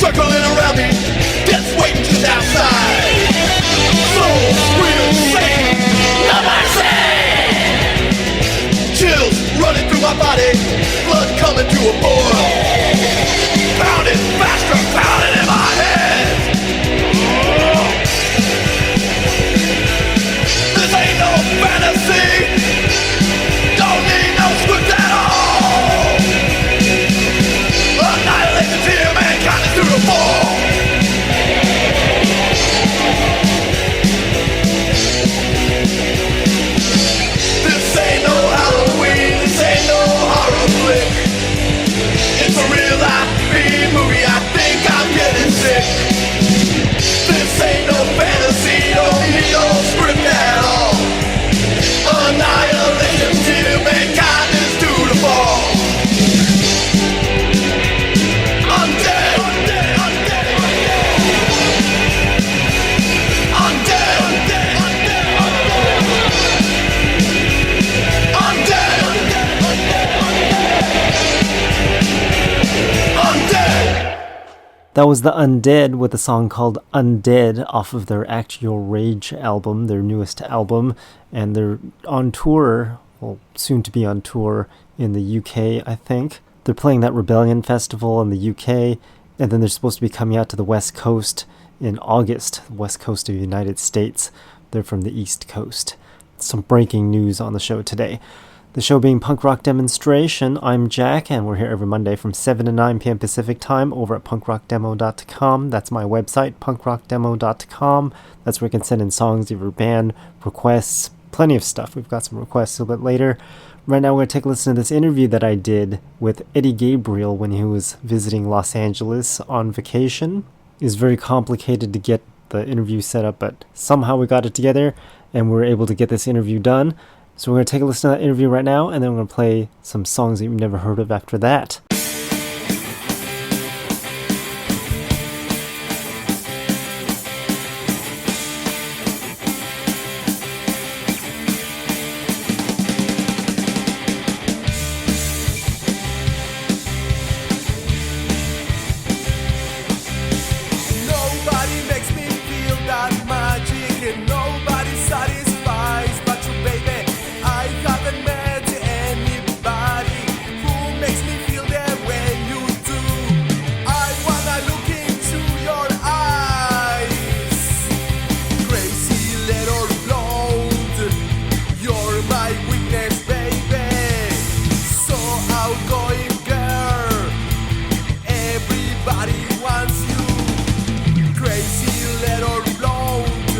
circling around me, death's waiting just outside. Soul, screaming, saying, no mercy! Chills running through my body, blood coming to a boil. Pounding faster, pounding in my head. This ain't no fantasy. Don't need no script at all. Annihilation to mankind is through the fall. This ain't no Halloween, this ain't no horror flick. It's a real life B-movie, I think I'm getting sick. This ain't no fantasy, don't need no script at all. Annihilation till mankind is to the fall. Undead, undead, undead, undead, undead, undead, undead, undead. That was The Undead with a song called Undead off of their Actual Rage album, their newest album, and they're on tour, well, soon to be on tour in the UK, I think. They're playing that Rebellion Festival in the UK, and then they're supposed to be coming out to the West Coast in August, West Coast of the United States. They're from the East Coast. Some breaking news on the show today. The show being Punk Rock Demonstration. I'm Jack, and we're here every Monday from 7 to 9 p.m. Pacific Time over at punkrockdemo.com. That's my website, punkrockdemo.com. That's where you can send in songs of your band, requests, plenty of stuff. We've got some requests a little bit later. Right now, we're going to take a listen to this interview that I did with Eddy Gabriel when he was visiting Los Angeles on vacation. It was very complicated to get the interview set up, but somehow we got it together, and we were able to get this interview done. So we're going to take a listen to that interview right now, and then we're going to play some songs that you've never heard of after that. Nobody makes me feel that magic, and nobody satisfies but you, baby. I haven't met anybody who makes me feel the way you do. I wanna look into your eyes, crazy little blonde. You're my weakness, baby. So outgoing girl, everybody wants you. Crazy little blonde,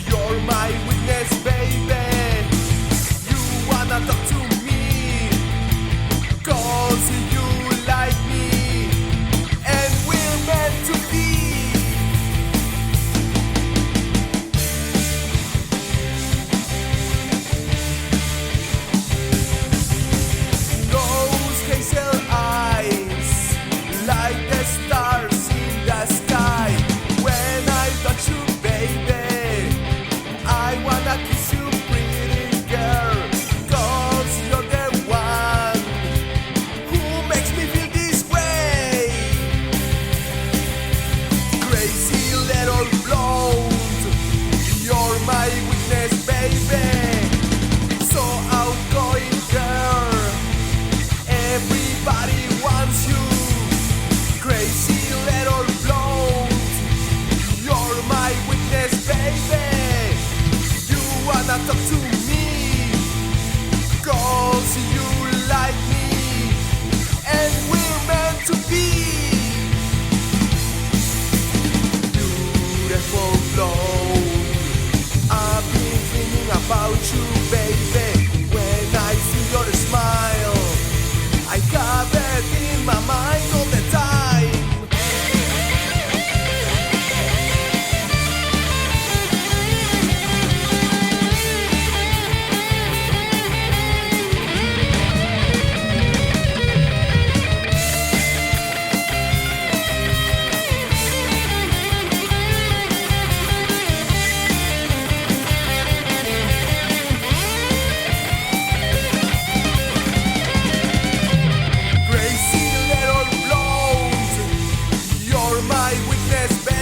you're my weakness, baby. You wanna talk to me, 'cause you like me, and we're meant to be. Those hazel eyes, like the stars in the sky. When I touch you, baby, I wanna kiss you, pretty girl, 'cause you're the one who makes me feel this way. Crazy little blonde, you're my weakness, baby. So outgoing girl, everybody wants you. Crazy little blonde, you're my weakness, baby. You wanna talk to me, 'cause you like me, and we're meant to be.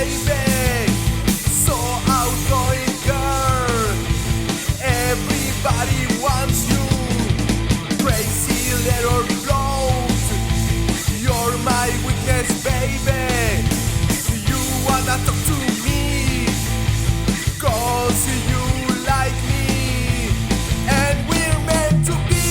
baby, so outgoing girl. Everybody wants you, crazy little blows. You're my weakness, baby. You wanna talk to me, 'cause you like me, and we're meant to be.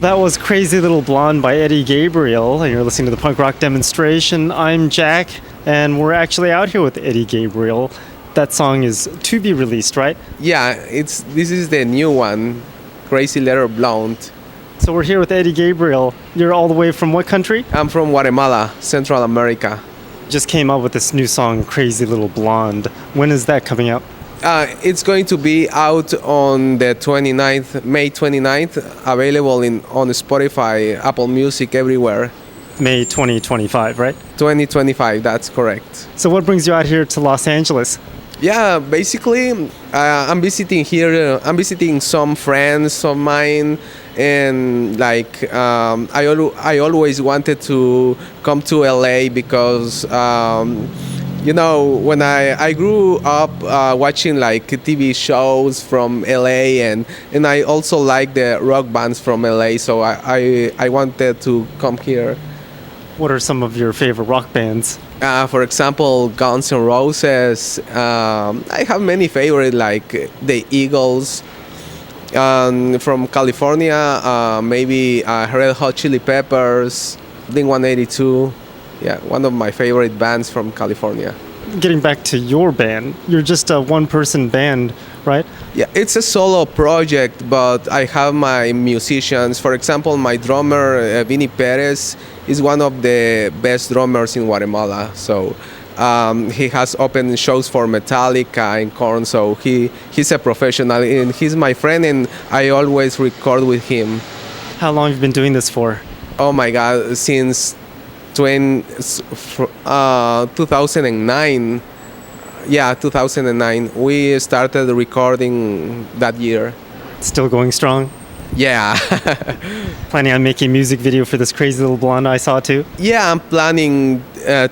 That was Crazy Little Blonde by Eddy Gabriel, and you're listening to the Punk Rock Demonstration. I'm Jack, and we're actually out here with Eddy Gabriel. That song is to be released, right? Yeah, this is the new one, Crazy Little Blonde. So we're here with Eddy Gabriel. You're all the way from what country? I'm from Guatemala, Central America. Just came up with this new song, Crazy Little Blonde. When is that coming out? It's going to be out on the 29th, May 29th, available on Spotify, Apple Music, everywhere. May 2025, right? 2025, that's correct. So what brings you out here to Los Angeles? Yeah, basically, I'm visiting here. I'm visiting some friends of mine, and I always wanted to come to LA because when I grew up watching like TV shows from LA, and I also like the rock bands from LA, so I wanted to come here. What are some of your favorite rock bands? For example, Guns N' Roses. I have many favorites like the Eagles. From California, maybe Red Hot Chili Peppers, Blink-182. Yeah, one of my favorite bands from California. Getting back to your band, you're just a one-person band, right? Yeah, it's a solo project, but I have my musicians. For example, my drummer, Vinny Perez, is one of the best drummers in Guatemala. So he has opened shows for Metallica and Korn, so he's a professional, and he's my friend, and I always record with him. How long have you been doing this for? Oh my God, since 2009. Yeah, 2009. We started recording that year. Still going strong? Yeah. Planning on making a music video for this Crazy Little Blonde I saw too? Yeah, I'm planning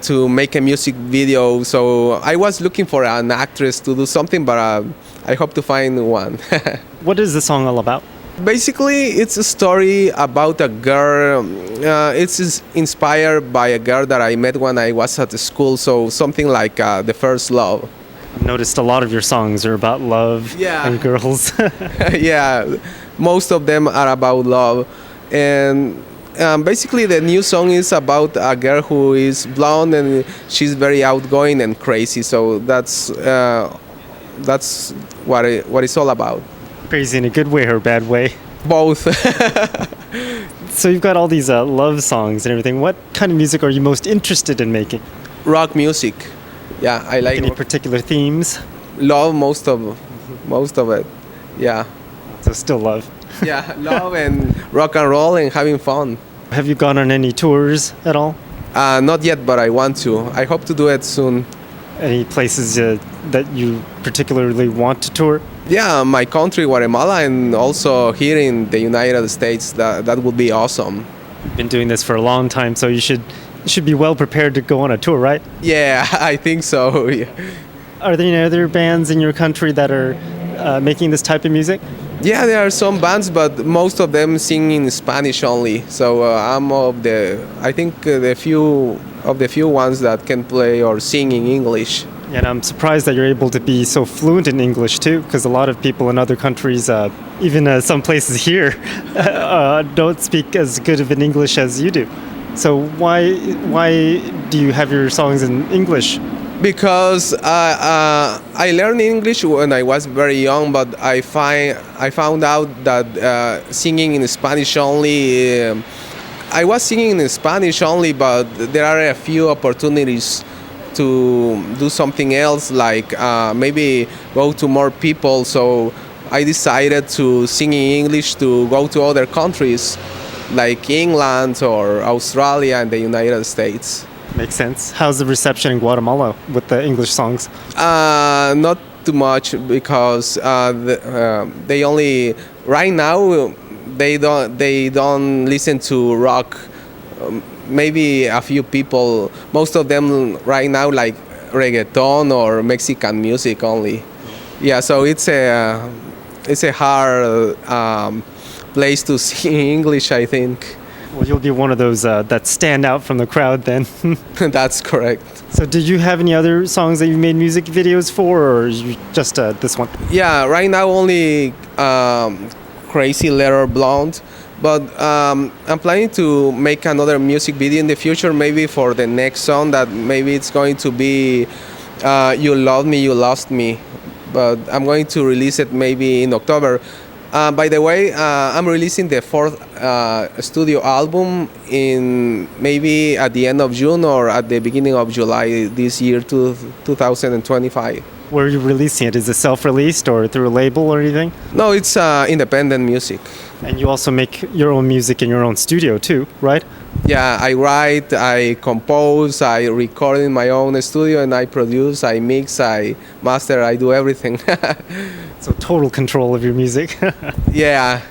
to make a music video. So I was looking for an actress to do something, but I hope to find one. What is the song all about? Basically, it's a story about a girl. It's inspired by a girl that I met when I was at school, so something like the first love. I've noticed a lot of your songs are about love and girls. Yeah, most of them are about love. And basically, the new song is about a girl who is blonde and she's very outgoing and crazy, so that's what it's all about. Crazy in a good way or a bad way? Both. So you've got all these love songs and everything. What kind of music are you most interested in making? Rock music. Yeah, I like any particular themes? Love, most of it. Yeah. So still love. Yeah, love and rock and roll and having fun. Have you gone on any tours at all? Not yet, but I want to. I hope to do it soon. Any places that you particularly want to tour? Yeah, my country, Guatemala, and also here in the United States. That would be awesome. You've been doing this for a long time, so you should be well prepared to go on a tour, right? Yeah, I think so. Yeah. Are there any other bands in your country that are making this type of music? Yeah, there are some bands, but most of them sing in Spanish only. So I'm I think the few ones that can play or sing in English. And I'm surprised that you're able to be so fluent in English too, because a lot of people in other countries, even some places here, don't speak as good of an English as you do. So why do you have your songs in English? Because I learned English when I was very young, but I found out that singing in Spanish only. I was singing in Spanish only, but there are a few opportunities to do something else, like maybe go to more people. So I decided to sing in English to go to other countries, like England or Australia and the United States. Makes sense. How's the reception in Guatemala with the English songs? Not too much, because they only right now they don't listen to rock maybe a few people. Most of them right now like reggaeton or Mexican music only. Yeah, so it's a hard place to sing English, I think. Well, you'll be one of those that stand out from the crowd then. That's correct. So did you have any other songs that you made music videos for, or you just this one? Yeah, right now only Crazy Letter Blonde, but I'm planning to make another music video in the future, maybe for the next song that maybe it's going to be You Love Me, You Lost Me, but I'm going to release it maybe in October. By the way, I'm releasing the fourth studio album in maybe at the end of June or at the beginning of July this year, 2025. Where are you releasing it? Is it self-released or through a label or anything? No, it's independent music. And you also make your own music in your own studio too, right? Yeah, I write, I compose, I record in my own studio, and I produce, I mix, I master, I do everything. So total control of your music. Yeah,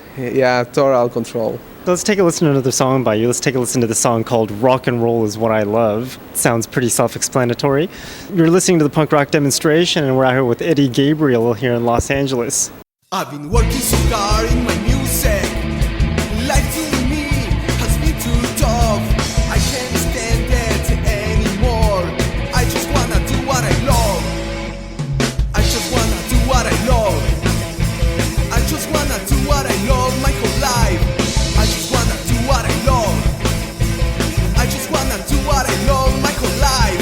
total control. Let's take a listen to another song by you. Let's take a listen to the song called Rock and Roll Is What I Love. It sounds pretty self-explanatory. You're listening to the punk rock demonstration, and we're out here with Eddy Gabriel here in Los Angeles. I've been working so hard in my music. Life to me has been too tough. I can't stand it anymore. I just wanna do what I love. I just wanna do what I love. I just wanna do what I love my whole life. I just wanna do what I love. I just wanna do what I love my whole life.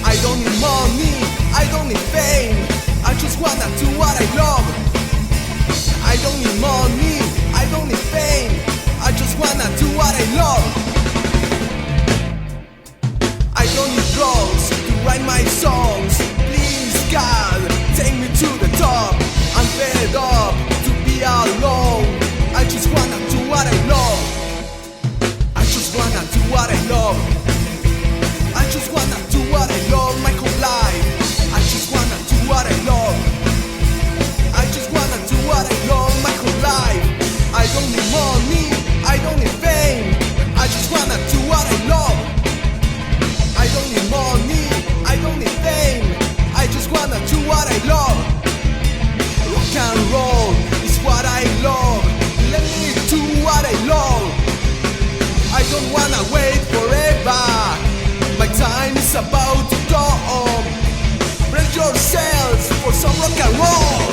I don't need money, I don't need fame. I just wanna do what I love. I don't need money, I don't need fame. I just wanna do what I love. I don't need drugs to write my songs. Please God, take me to the top. I'm fed up to be alone. I just wanna do what I love. I just wanna do what I love. I just wanna do what I love my whole life. I just wanna do what I love. I just wanna do what I love my whole life. I don't need money, I don't need fame. I just wanna do what I love. I don't need money, I don't need fame. I just wanna do what I love. Rock and roll is what I love. Let me do what I love. I don't wanna wait forever. My time is about to go. Brace yourselves for some rock and roll.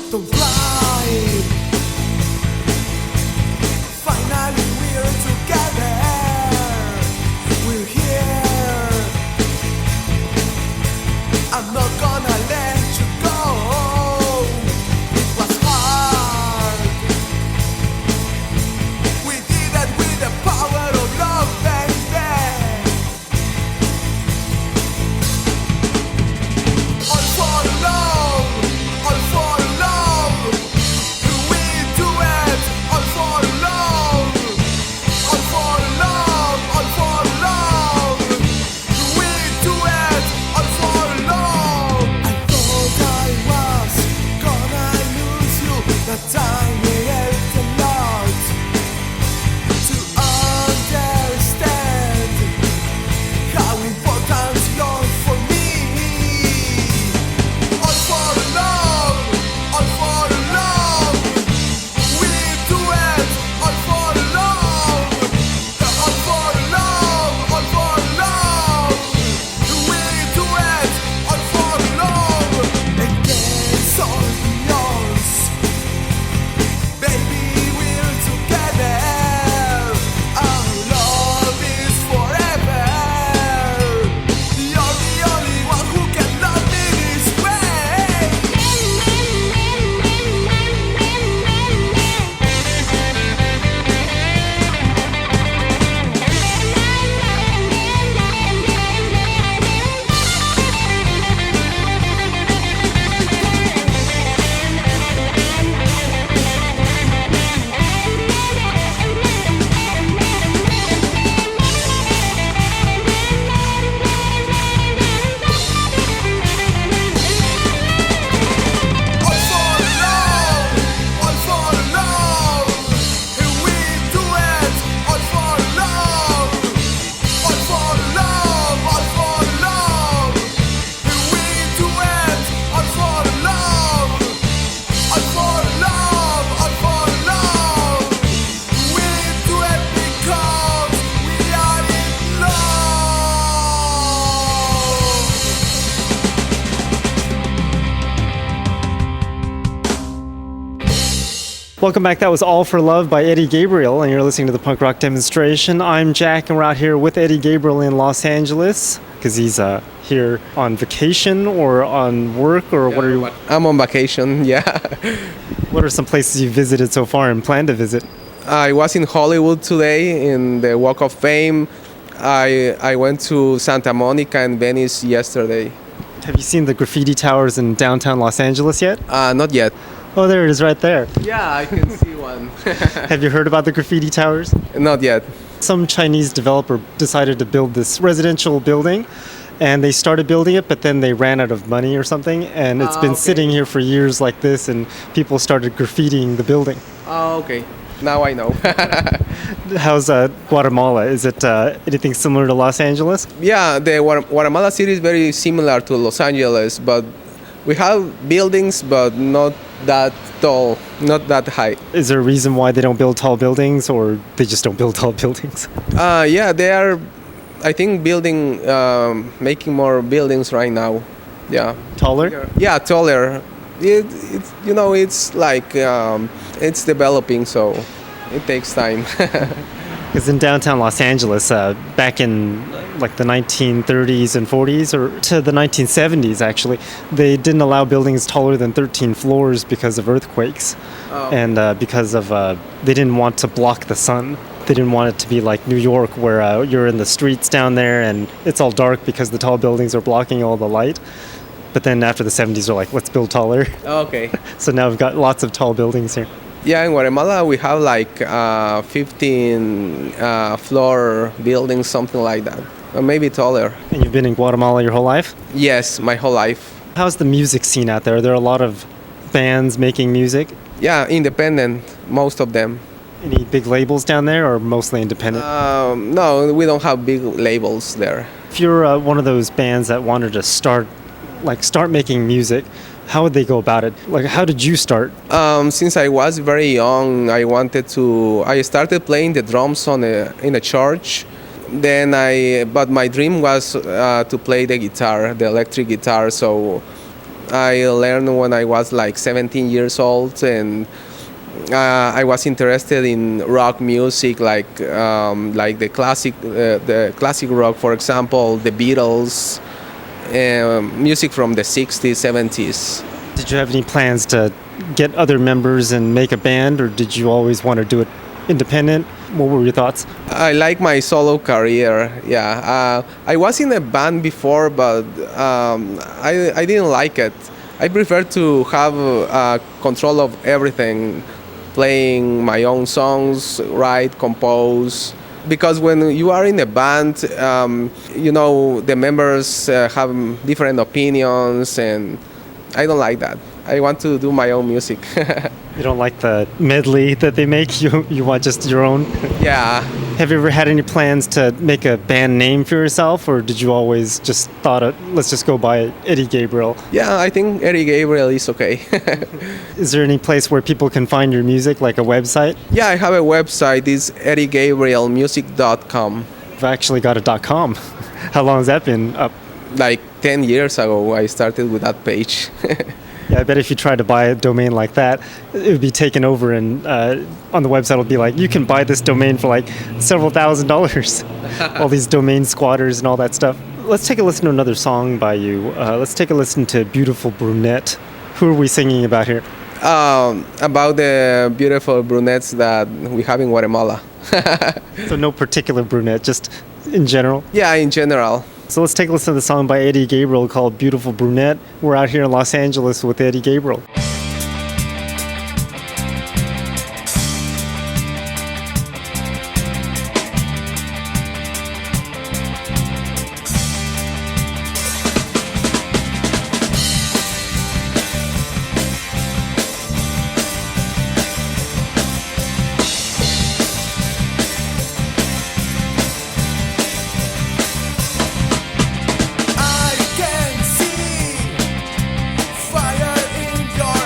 Don't fly. Finally we're together. We're here. I'm not gonna let you go. It was hard. We did it with the power of love, baby. All for love. All for love. Welcome back. That was All for Love by Eddy Gabriel, and you're listening to the Punk Rock Demonstration. I'm Jack, and we're out here with Eddy Gabriel in Los Angeles because he's here on vacation or on work, or what are you? I'm on vacation, yeah. What are some places you visited so far and plan to visit? I was in Hollywood today in the Walk of Fame. I went to Santa Monica and Venice yesterday. Have you seen the graffiti towers in downtown Los Angeles yet? Not yet. Oh, there it is right there. Yeah, I can see one. Have you heard about the graffiti towers? Not yet. Some Chinese developer decided to build this residential building, and they started building it, but then they ran out of money or something, and it's been sitting here for years like this, and people started graffitiing the building. Oh, okay. Now I know. How's Guatemala? Is it anything similar to Los Angeles? Yeah, the Guatemala city is very similar to Los Angeles, but we have buildings, but not that tall, not that high. Is there a reason why they don't build tall buildings, or they just don't build tall buildings? Yeah, they are, I think, making more buildings right now. Yeah. Taller? Yeah, taller. It's like, it's developing, so it takes time. Because in downtown Los Angeles, back in like the 1930s and 40s, or to the 1970s actually, they didn't allow buildings taller than 13 floors because of earthquakes. And because of they didn't want to block the sun. They didn't want it to be like New York, where you're in the streets down there and it's all dark because the tall buildings are blocking all the light. But then after the 70s, they're like, let's build taller. Okay. So now we've got lots of tall buildings here. Yeah, in Guatemala we have like 15 floor buildings, something like that, or maybe taller. And you've been in Guatemala your whole life? Yes, my whole life. How's the music scene out there? Are there a lot of bands making music? Yeah, independent, most of them. Any big labels down there, or mostly independent? No, we don't have big labels there. If you're one of those bands that wanted to start making music, how would they go about it? Like, how did you start? Since I was very young, I started playing the drums in a church. But my dream was to play the guitar, the electric guitar. So I learned when I was like 17 years old, and I was interested in rock music, like the classic rock, for example, the Beatles. Music from the 60s, 70s. Did you have any plans to get other members and make a band, or did you always want to do it independent? What were your thoughts? I like my solo career, yeah. I was in a band before, but I didn't like it. I prefer to have control of everything, playing my own songs, write, compose. Because when you are in a band, the members have different opinions, and I don't like that. I want to do my own music. You don't like the medley that they make? You want just your own? Yeah. Have you ever had any plans to make a band name for yourself, or did you always just let's just go by Eddy Gabriel? Yeah, I think Eddy Gabriel is okay. Is there any place where people can find your music, like a website? Yeah, I have a website. It's eddygabrielmusic.com. I've actually got a .com. How long has that been up? Like 10 years ago, I started with that page. Yeah, I bet if you tried to buy a domain like that, it would be taken over, and on the website it would be like, you can buy this domain for like several $1,000s. All these domain squatters and all that stuff. Let's take a listen to another song by you. Let's take a listen to Beautiful Brunette. Who are we singing about here? About the beautiful brunettes that we have in Guatemala. So no particular brunette, just in general? Yeah, in general. So let's take a listen to the song by Eddy Gabriel called Beautiful Brunette. We're out here in Los Angeles with Eddy Gabriel. I can see fire in your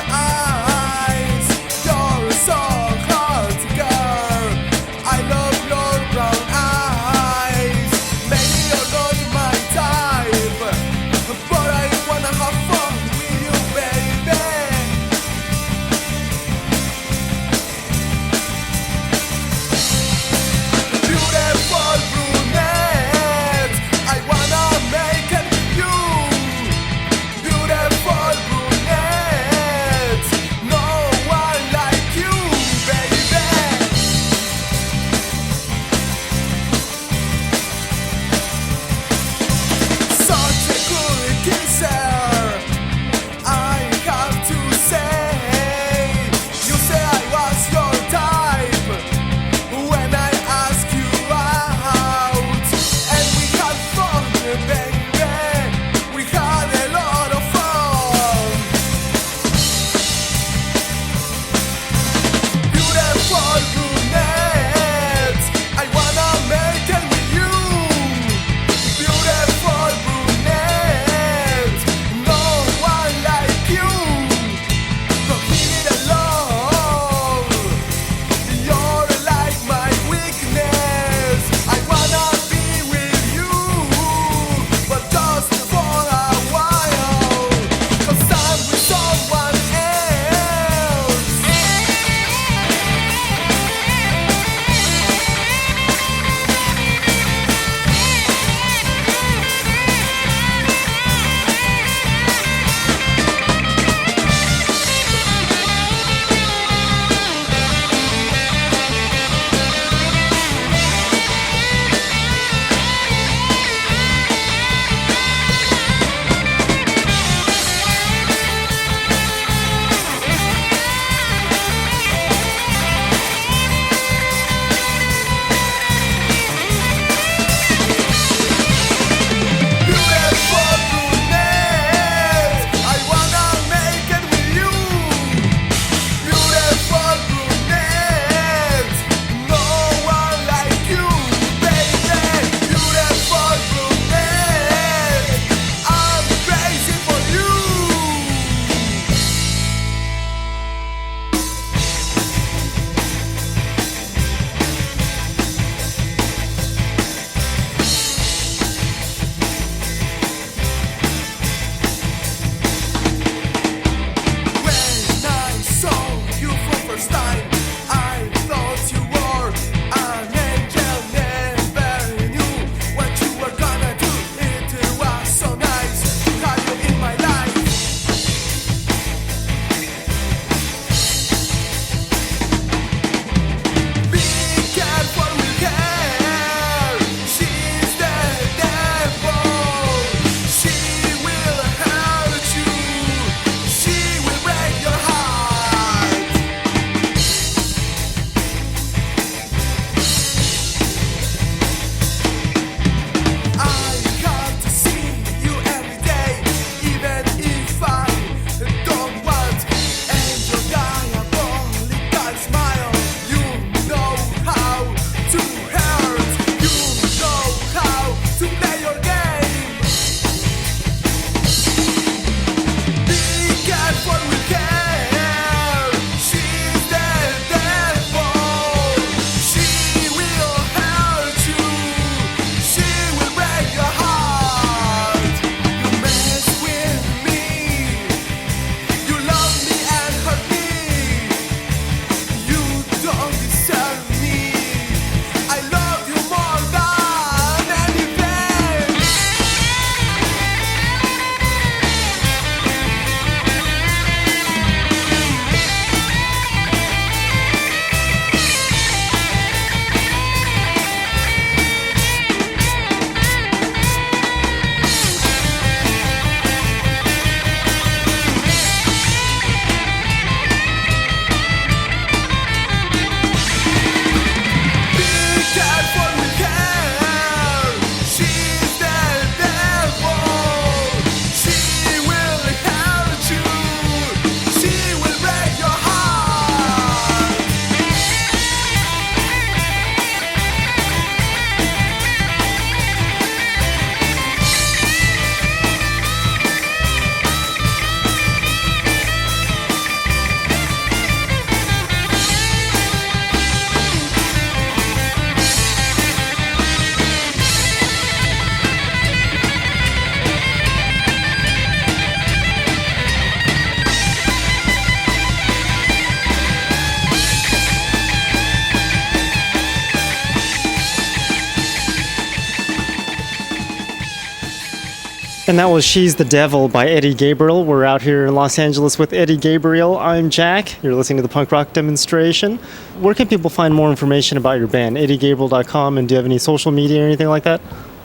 And that was She's the Devil by Eddy Gabriel. We're out here in Los Angeles with Eddy Gabriel. I'm Jack. You're listening to the punk rock demonstration. Where can people find more information about your band? EddyGabriel.com. And do you have any social media or anything like that?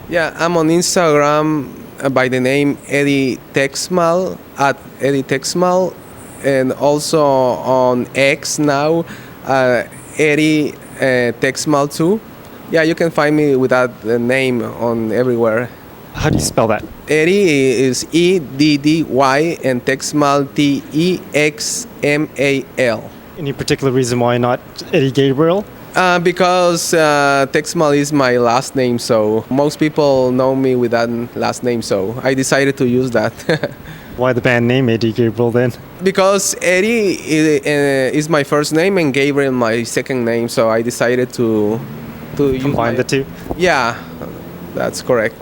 Yeah, I'm on Instagram by the name Eddy Texmal, at Eddy Texmal, and also on X now, Eddy Texmal too. Yeah, you can find me with that name on everywhere. How do you spell that? Eddy is Eddy and Texmal Texmal. Any particular reason why not Eddy Gabriel? Because Texmal is my last name, so most people know me with that last name, so I decided to use that. Why the band name Eddy Gabriel then? Because Eddy is my first name and Gabriel my second name, so I decided to Combine the two? Yeah, that's correct.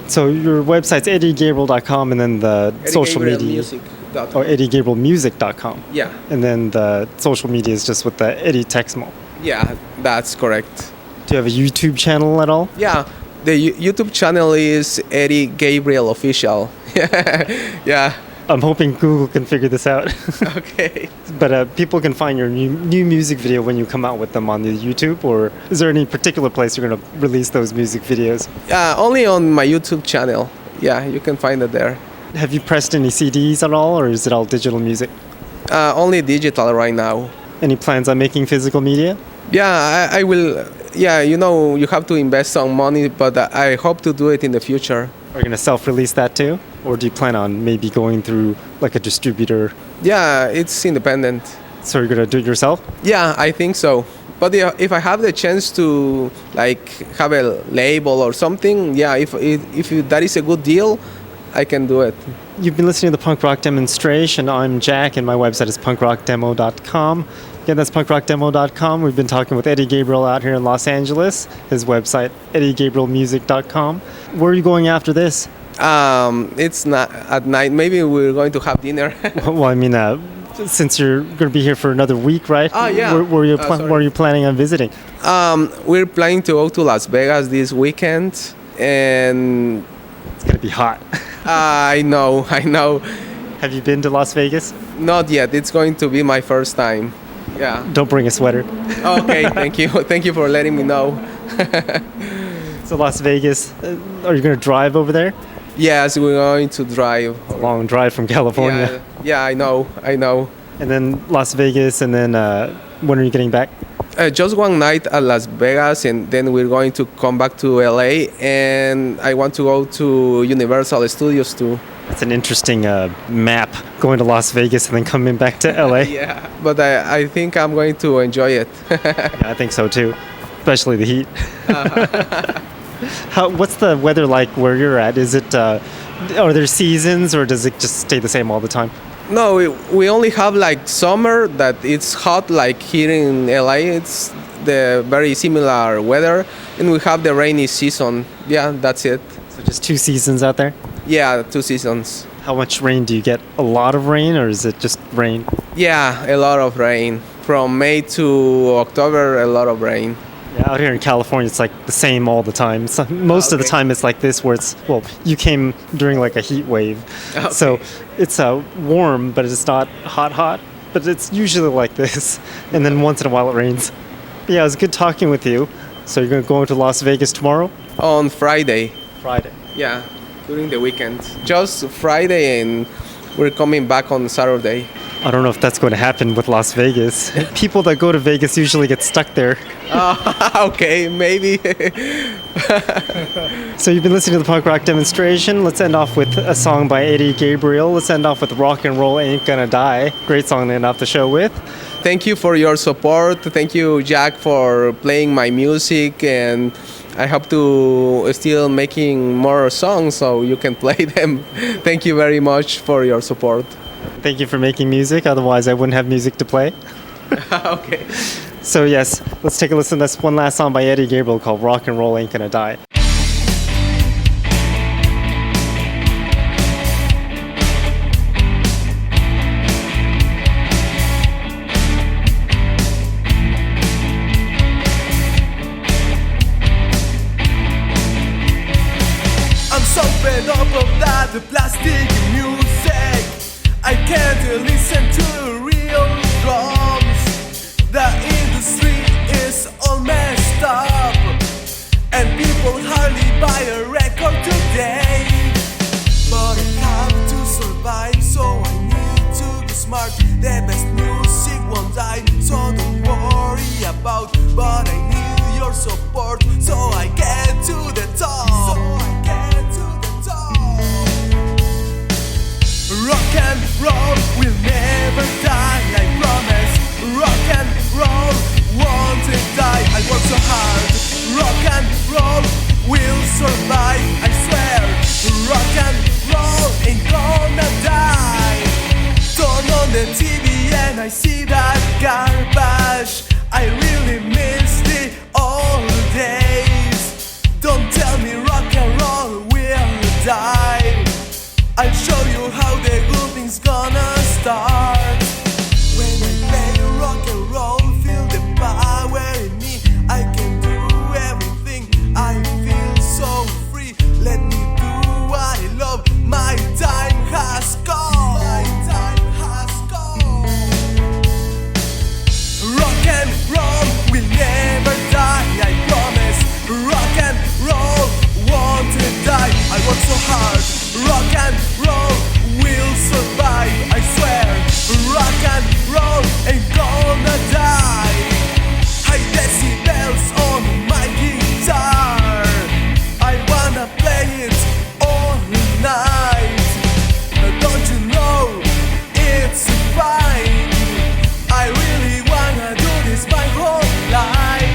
So your website's eddygabriel.com and then the social media. Or eddygabrielmusic.com. Yeah. And then the social media is just with the Eddy Texmal. Yeah, that's correct. Do you have a YouTube channel at all? Yeah, the YouTube channel is Eddy Gabriel Official. Yeah. I'm hoping Google can figure this out. Okay. But people can find your new music video when you come out with them on the YouTube, or is there any particular place you're going to release those music videos? Only on my YouTube channel. Yeah, you can find it there. Have you pressed any CDs at all, or is it all digital music? Only digital right now. Any plans on making physical media? Yeah, I will. Yeah, you have to invest some money, but I hope to do it in the future. Are you going to self-release that too? Or do you plan on maybe going through like a distributor? Yeah, it's independent. So you're going to do it yourself? Yeah, I think so. But if I have the chance to like have a label or something, yeah, if that is a good deal, I can do it. You've been listening to the Punk Rock Demonstration. I'm Jack, and my website is punkrockdemo.com. Again, that's punkrockdemo.com. We've been talking with Eddy Gabriel out here in Los Angeles. His website, eddygabrielmusic.com. Where are you going after this? It's not at night. Maybe we're going to have dinner. Well, I mean, since you're going to be here for another week, right? Oh, yeah. Where are you planning on visiting? We're planning to go to Las Vegas this weekend, and it's going to be hot. I know. Have you been to Las Vegas? Not yet. It's going to be my first time. Yeah. Don't bring a sweater. Okay, thank you. Thank you for letting me know. So Las Vegas, are you going to drive over there? Yes, we're going to drive. It's a long drive from California. Yeah, I know. And then Las Vegas, and then when are you getting back? Just one night at Las Vegas, and then we're going to come back to LA, and I want to go to Universal Studios too. That's an interesting map, going to Las Vegas and then coming back to LA. Yeah, but I think I'm going to enjoy it. Yeah, I think so too, especially the heat. What's the weather like where you're at? Is it, are there seasons, or does it just stay the same all the time? No, we only have like summer that it's hot, like here in LA. It's the very similar weather, and we have the rainy season. Yeah, that's it. So just 2 seasons out there? Yeah, 2 seasons. How much rain do you get? A lot of rain, or is it just rain? Yeah, a lot of rain. From May to October, a lot of rain. Yeah, out here in California, it's like the same all the time. So most of the time, it's like this, where it's, well, you came during like a heat wave. Okay. So it's warm, but it's not hot, but it's usually like this. And then once in a while it rains. But yeah, it was good talking with you. So you're going to go into Las Vegas tomorrow? On Friday. Friday. Yeah, during the weekend. Just Friday, and we're coming back on Saturday. I don't know if that's going to happen with Las Vegas. People that go to Vegas usually get stuck there. Okay, maybe. So you've been listening to the Punk Rock Demonstration. Let's end off with a song by Eddy Gabriel. Let's end off with Rock and Roll Ain't Gonna Die. Great song to end off the show with. Thank you for your support. Thank you, Jack, for playing my music, and I hope to still making more songs so you can play them. Thank you very much for your support. Thank you for making music. Otherwise, I wouldn't have music to play. Okay. So yes, let's take a listen. That's one last song by Eddy Gabriel called Rock and Roll Ain't Gonna Die. I'm so fed up of that. The best music won't die, so don't worry about. But I need your support, so I get to the top. Rock and roll will never die, I promise. Rock and roll won't die. I work so hard. Rock and roll will survive, I swear. Rock and roll ain't gonna die. Turn on the TV and I see that garbage. I really miss the old days. Don't tell me rock and roll will die. I'll show you how the good thing's gonna start. When I play rock and roll, feel the power in me. I can do everything, I feel so free. Let me do what I love, my time has come. My time has come. Rock and roll will never die, I promise. Rock and roll won't die. I work so hard. Rock and roll will survive, I swear. Rock and roll ain't gonna die. High decibels on my guitar. I wanna play it all night. Don't you know it's fine? I really wanna do this my whole life.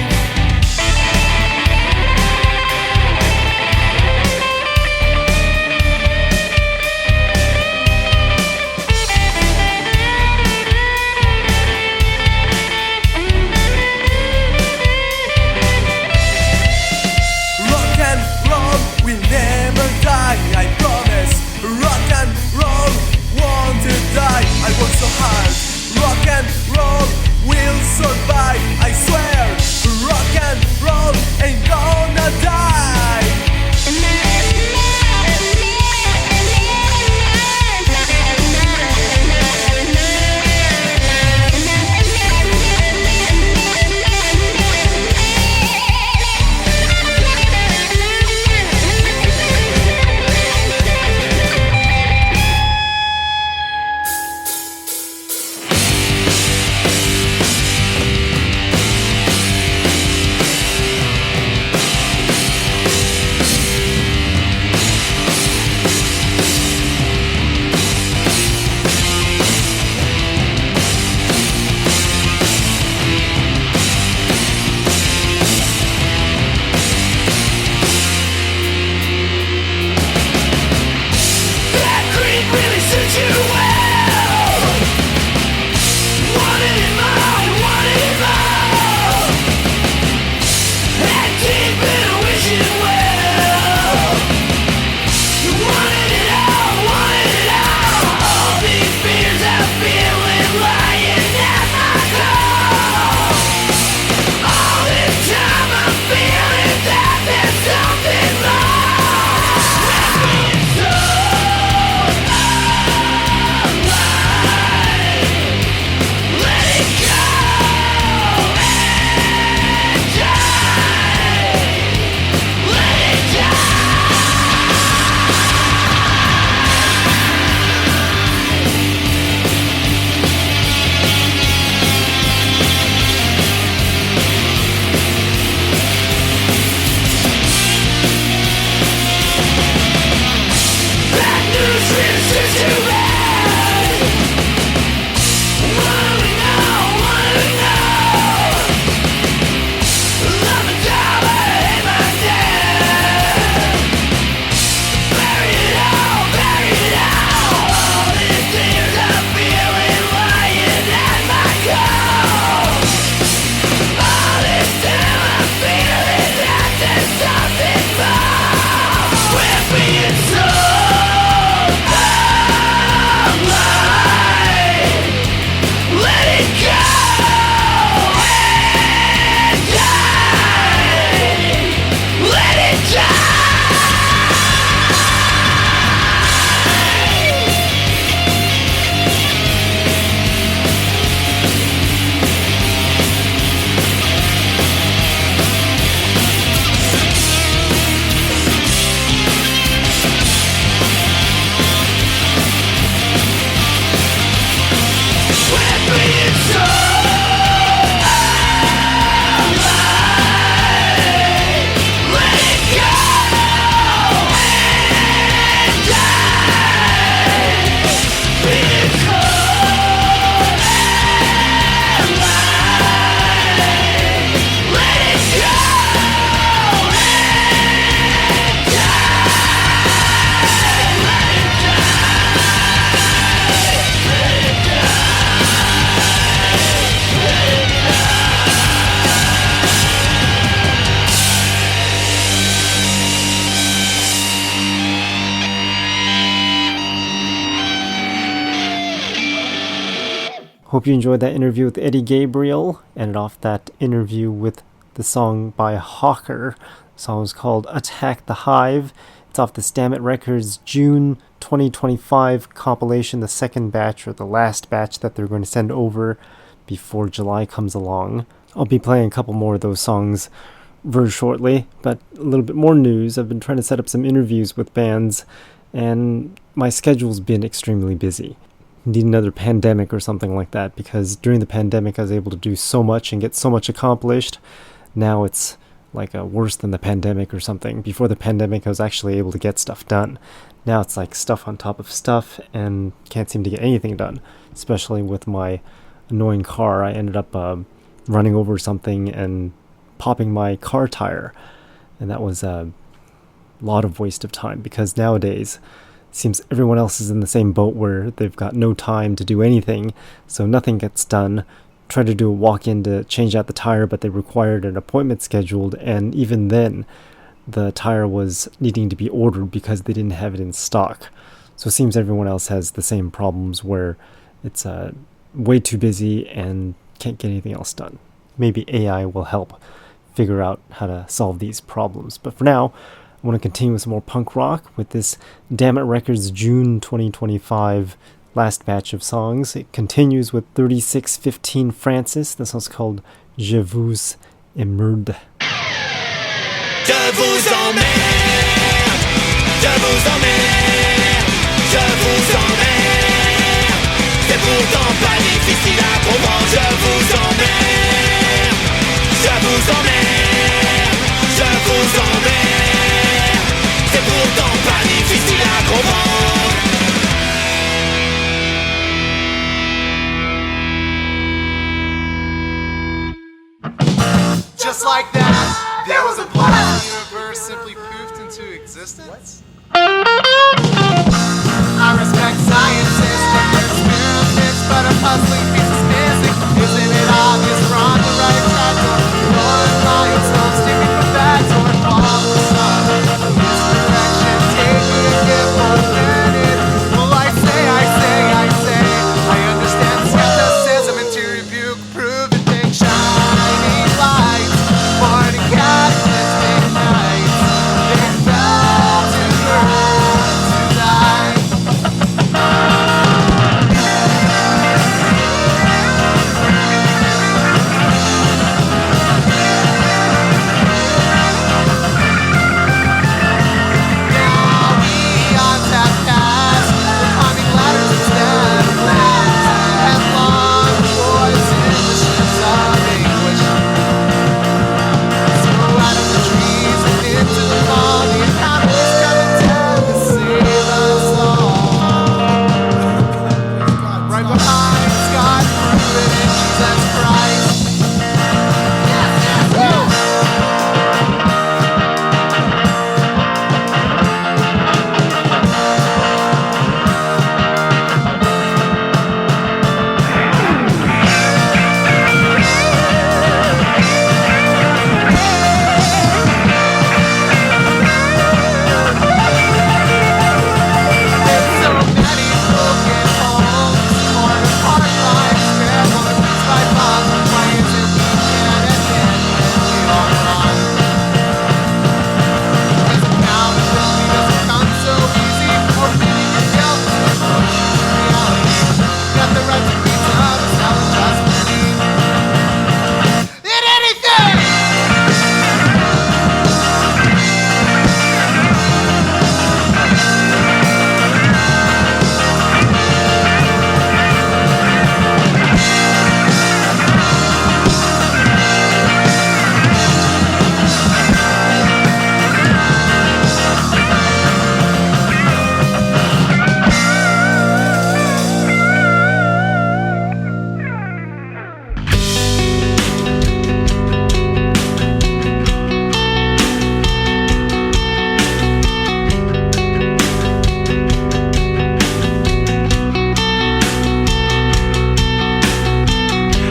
Will never die, I promise. Rock and roll won't die. I work so hard. Rock and roll will survive, I swear. Rock and roll ain't gonna die. Hope you enjoyed that interview with Eddy Gabriel. Ended off that interview with the song by Hawker. The song was called Attack the Hive. It's off the Stammet Records June 2025 compilation, the second batch or the last batch that they're going to send over before July comes along. I'll be playing a couple more of those songs very shortly, but a little bit more news. I've been trying to set up some interviews with bands, and my schedule's been extremely busy. Need another pandemic or something like that, because during the pandemic I was able to do so much and get so much accomplished. Now it's like worse than the pandemic or something. Before the pandemic I was actually able to get stuff done. Now it's like stuff on top of stuff and can't seem to get anything done, especially with my annoying car. I ended up running over something and popping my car tire, and that was a lot of waste of time, because nowadays it seems everyone else is in the same boat where they've got no time to do anything, so nothing gets done. Tried to do a walk-in to change out the tire, but they required an appointment scheduled, and even then the tire was needing to be ordered because they didn't have it in stock. So it seems everyone else has the same problems where it's way too busy and can't get anything else done. Maybe AI will help figure out how to solve these problems. But for now, I want to continue with some more punk rock with this Stammet Records June 2025 last batch of songs. It continues with 3615 Francis. This one's called Je vous emmerde. Je vous emmerde, je vous emmerde, je vous emmerde. C'est pourtant pas difficile à comprendre. Je vous emmerde, je vous emmerde, je vous emmerde. C'est pourtant pas difficile à comprendre. Just like that, there was a black universe simply poofed into existence. I respect scientists and their experiments, but a puzzling piece is missing. Isn't it obvious we're on the right track? Rolling milestones, sticking with facts, or follow the sun. This direction, take it and get forwarded. Well, I understand skepticism and to review, prove and take shining lights. Morning catalyst, midnight. They fell to earth tonight. Now we on tap past, we're climbing ladders instead of lands. Headlong boys in the ships of English. So out of the trees and into the fall, the economy's coming down to save us all. Right behind Scott Pruitt and Jesus Christ. Woo! So many broken homes, torn apart by scrambled beats by bombs. Why is it we can't admit when we are wrong? As accountability doesn't come so easy, or feeling your guilt is approaching reality. Got the right to be tough, it's not just believe in anything!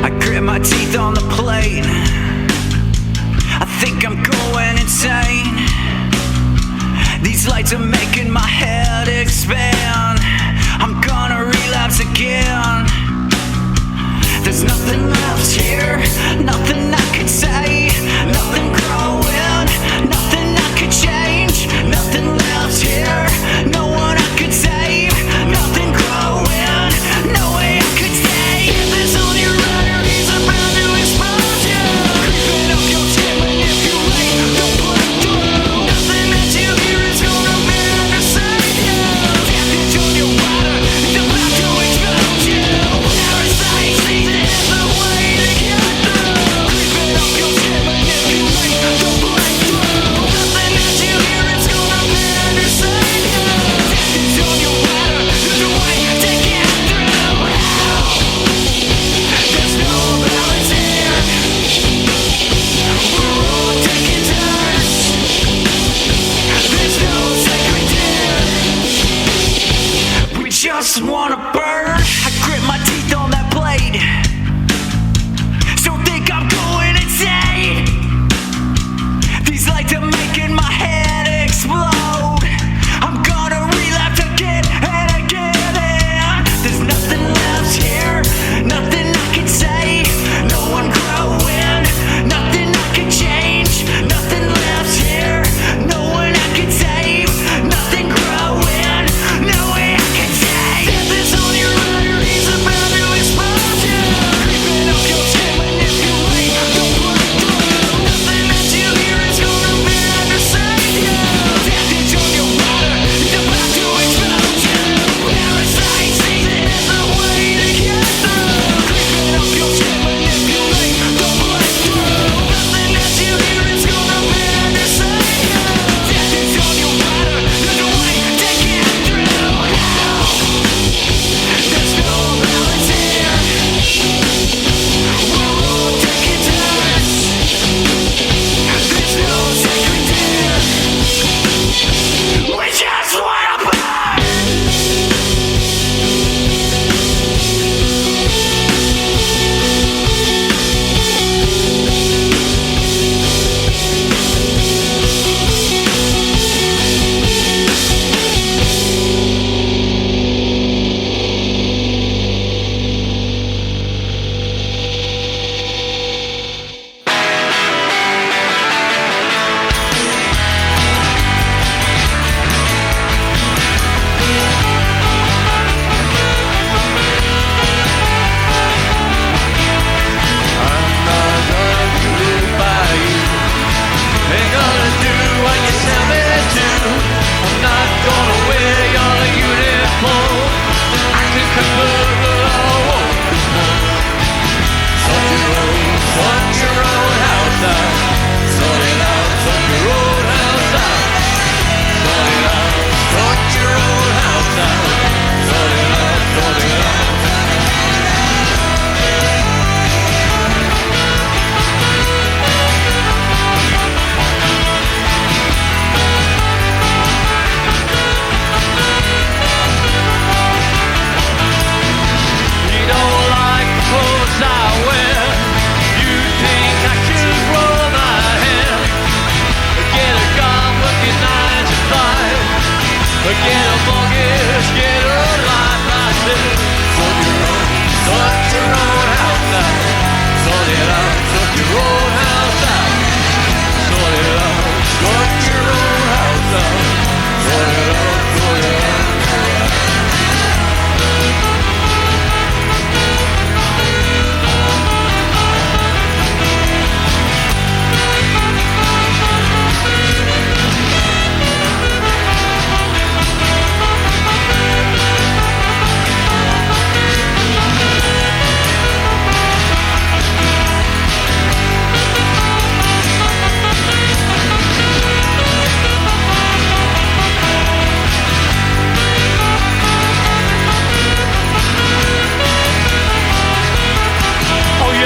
I grit my teeth on the plate. I think I'm going insane. These lights are making my head expand. I'm gonna relapse again.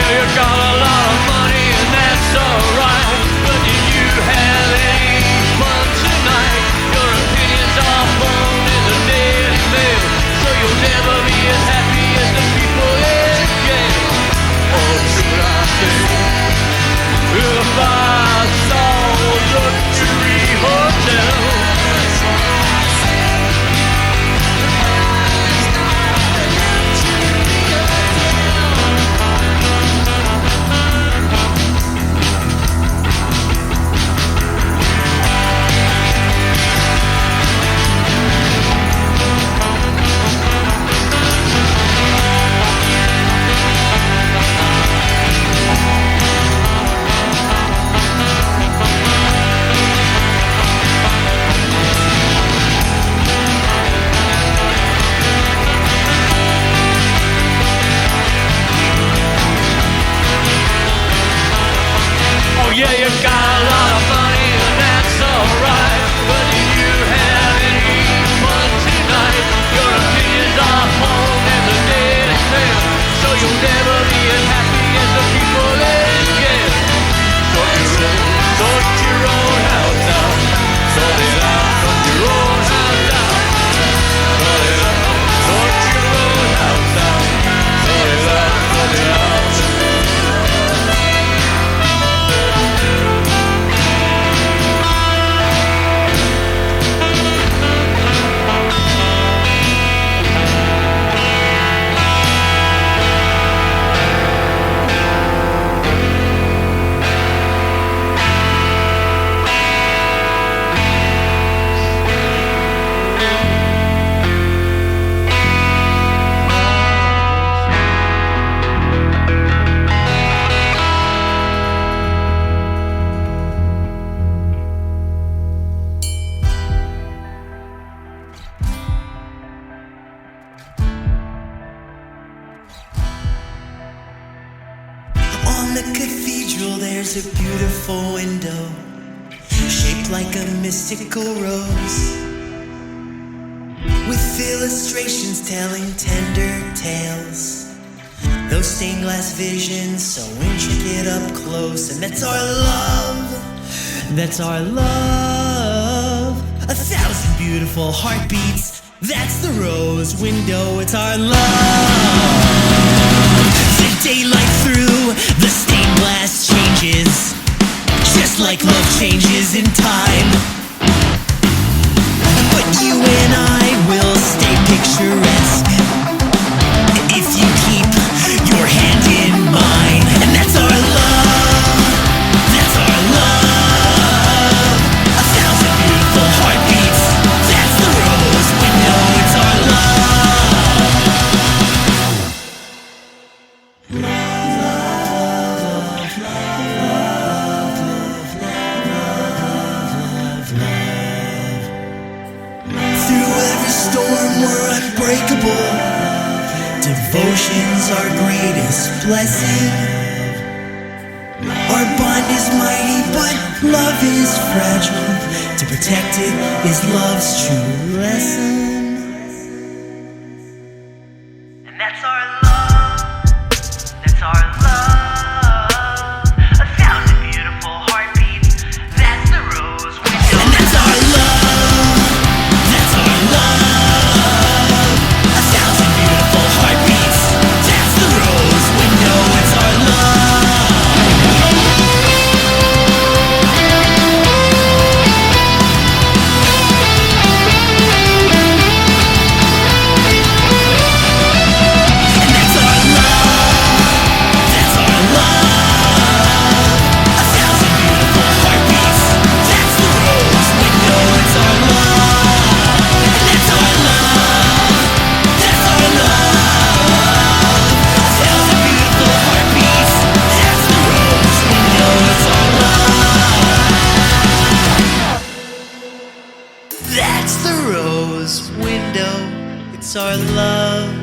yeah, you got a lot of money and that's alright. But do you have any fun tonight? Your opinions are blown in the Daily Mail, so you'll never be as happy as the people in jail. Or should I say, if I saw a luxury hotel? Yeah, you got a lot of money and that's alright. But do you have any fun tonight? Your opinions are blown in the Daily Mail, so you'll never be as happy as the people in jail. Sort your own house out. Sort it out, sort your own house out. Sort it out, sort your own house out. Sort it out, sort it out. On the cathedral there's a beautiful window shaped like a mystical rose, with illustrations telling tender tales. Those stained glass visions so intricate up close. And that's our love, that's our love. 1,000 beautiful heartbeats, that's the rose window. It's our love. The daylight through the stained glass changes, just like love changes in time. But you and I will stay picturesque if you keep your hand in mine. And that's our love, that's our love. 1,000 beautiful heartbeats, that's the rose window. It's our love. We're unbreakable. Devotion's our greatest blessing. Our bond is mighty, but love is fragile. To protect it is love's true lesson. And that's our love. That's our love. 1,000 beautiful heartbeats. That's the rose window. And that's our love. That's our love. That's the rose window. It's our love.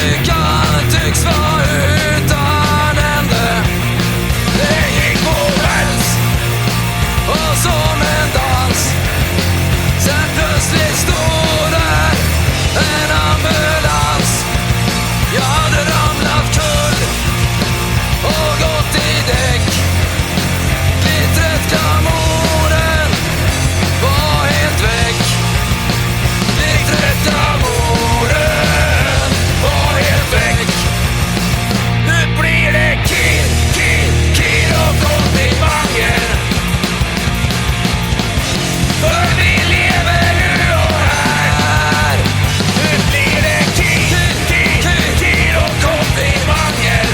Lyckan tycks vara utan ände. Det gick på räls och som en dans. Sen plötsligt står där en ambulans. Jag hade ramlat kull och gått i däck. Glittret glamoren var helt väck. Glittret glamoren var helt väck. Nu blir det kill och komplimanger. För vi lever nu och här. Nu blir det kill och komplimanger.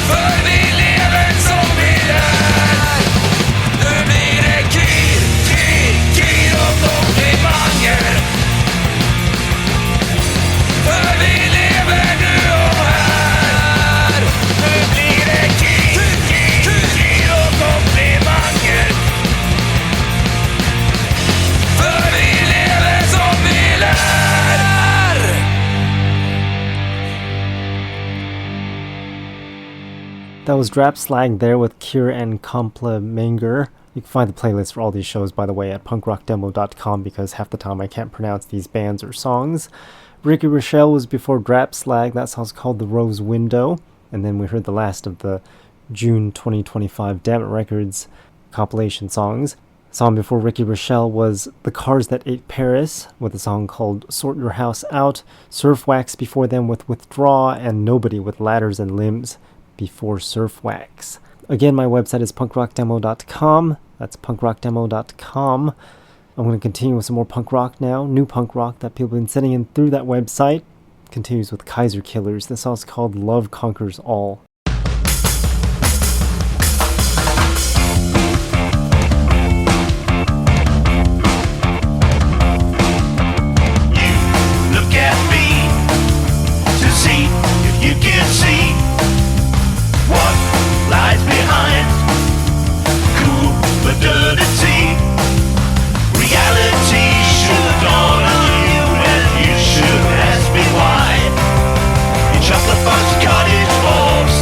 För vi lever som vi lär. Nu blir det kill och komplimanger. För vi lever nu och här. Nu blir det kill och komplimanger. För vi lever som vi lär. That was Drap Slag there with Cure and Compla Manger. You can find the playlist for all these shows, by the way, at punkrockdemo.com because half the time I can't pronounce these bands or songs. Ricky Rochelle was before Drap Slag. That song's called The Rose Window. And then we heard the last of the June 2025 Dammit Records compilation songs. The song before Ricky Rochelle was The Cars That Ate Paris with a song called Sort Your House Out. Surf Wax before them with Withdraw, and Nobody with Ladders and Limbs before Surf Wax. Again, my website is punkrockdemo.com. That's punkrockdemo.com. I'm going to continue with some more punk rock now. New punk rock that people have been sending in through that website. Continues with Kaiser Killers. This song's called Love Conquers All. Look at me to see if you can see what lies behind cool but dirty tea. Reality should dawn on you, and you should ask me why. You chop the first cottage walls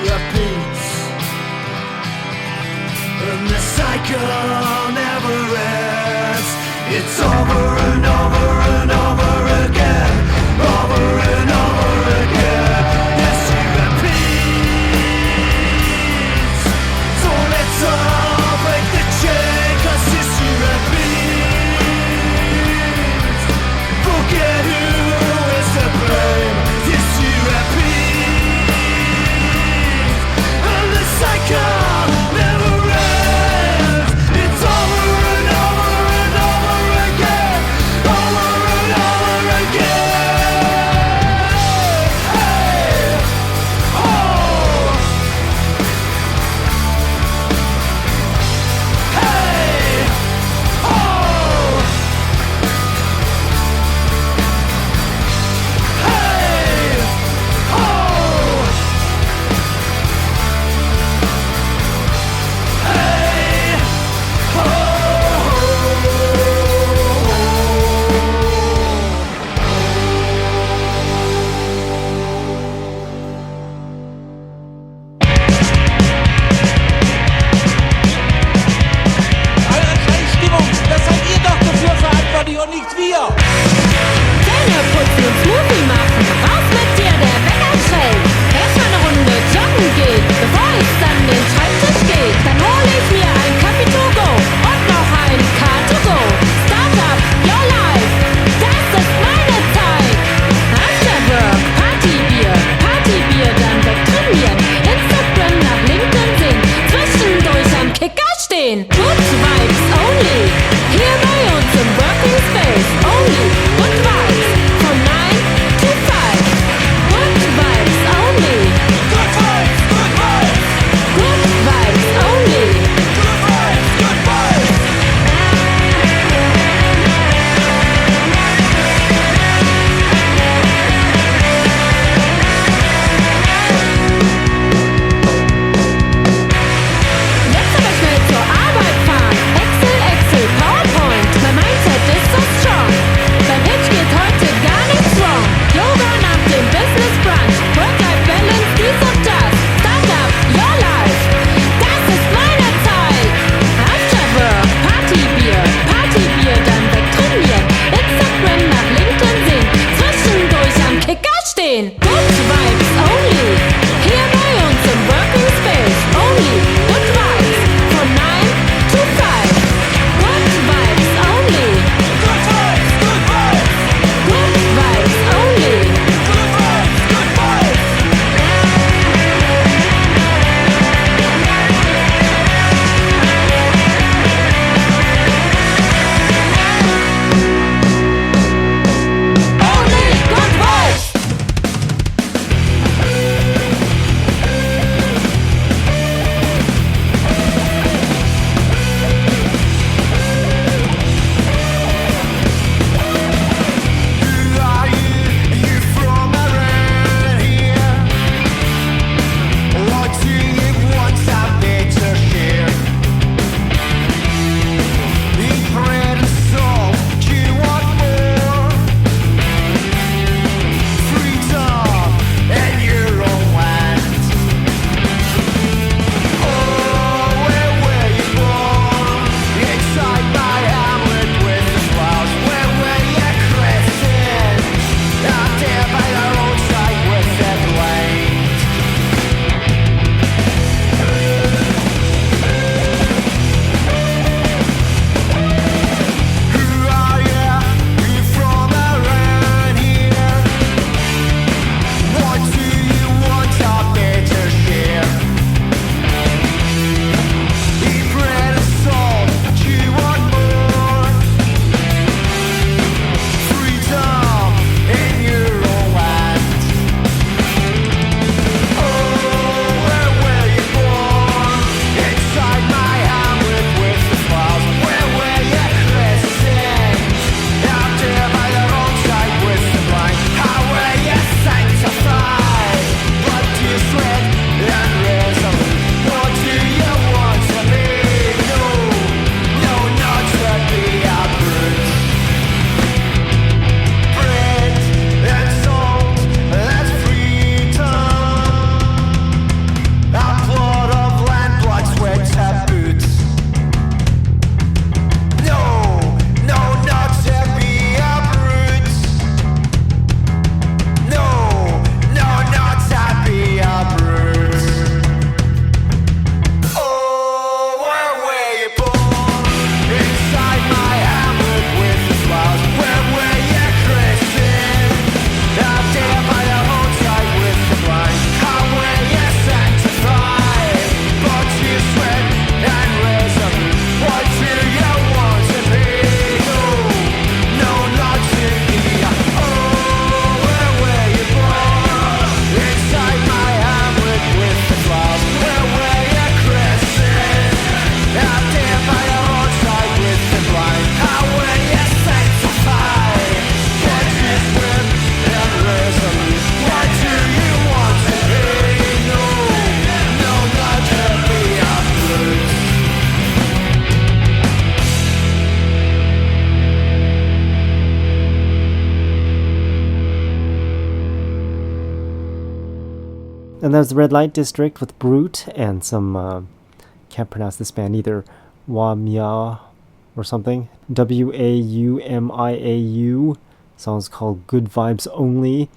repeats, and the cycle never ends. It's over and over and over again, over and over again. History repeats, so let's all break the chain, 'cause history repeats. Forget who is to blame. History repeats, and the cycle never ends. It's over and over and over again, over and over again. Hey, oh, hey, oh, hey, oh, hey, Eure Scheißstimmung, das seid ihr doch dafür verantwortlich und nicht wir. Zähne putzen und Smoothie machen. Raus mit dir, der Wecker schellt. Erstmal eine Runde joggen gehen, bevor ich an den Schreibtisch gehe. Dann hol ich mir ein Kaffee to go und noch ein Car to go. Startup, your life, das ist meine Zeit. After work, Partybier, dann wegtrainieren. Instagram nach LinkedIn sehen, zwischendurch am Kicker stehen. Good vibes only, hier bei uns im Working Space only. Good vibes, from 9 And there's the Red Light District with Brute and some, can't pronounce this band either, Wamiau or something. Waumiau. Song's called Good Vibes Only.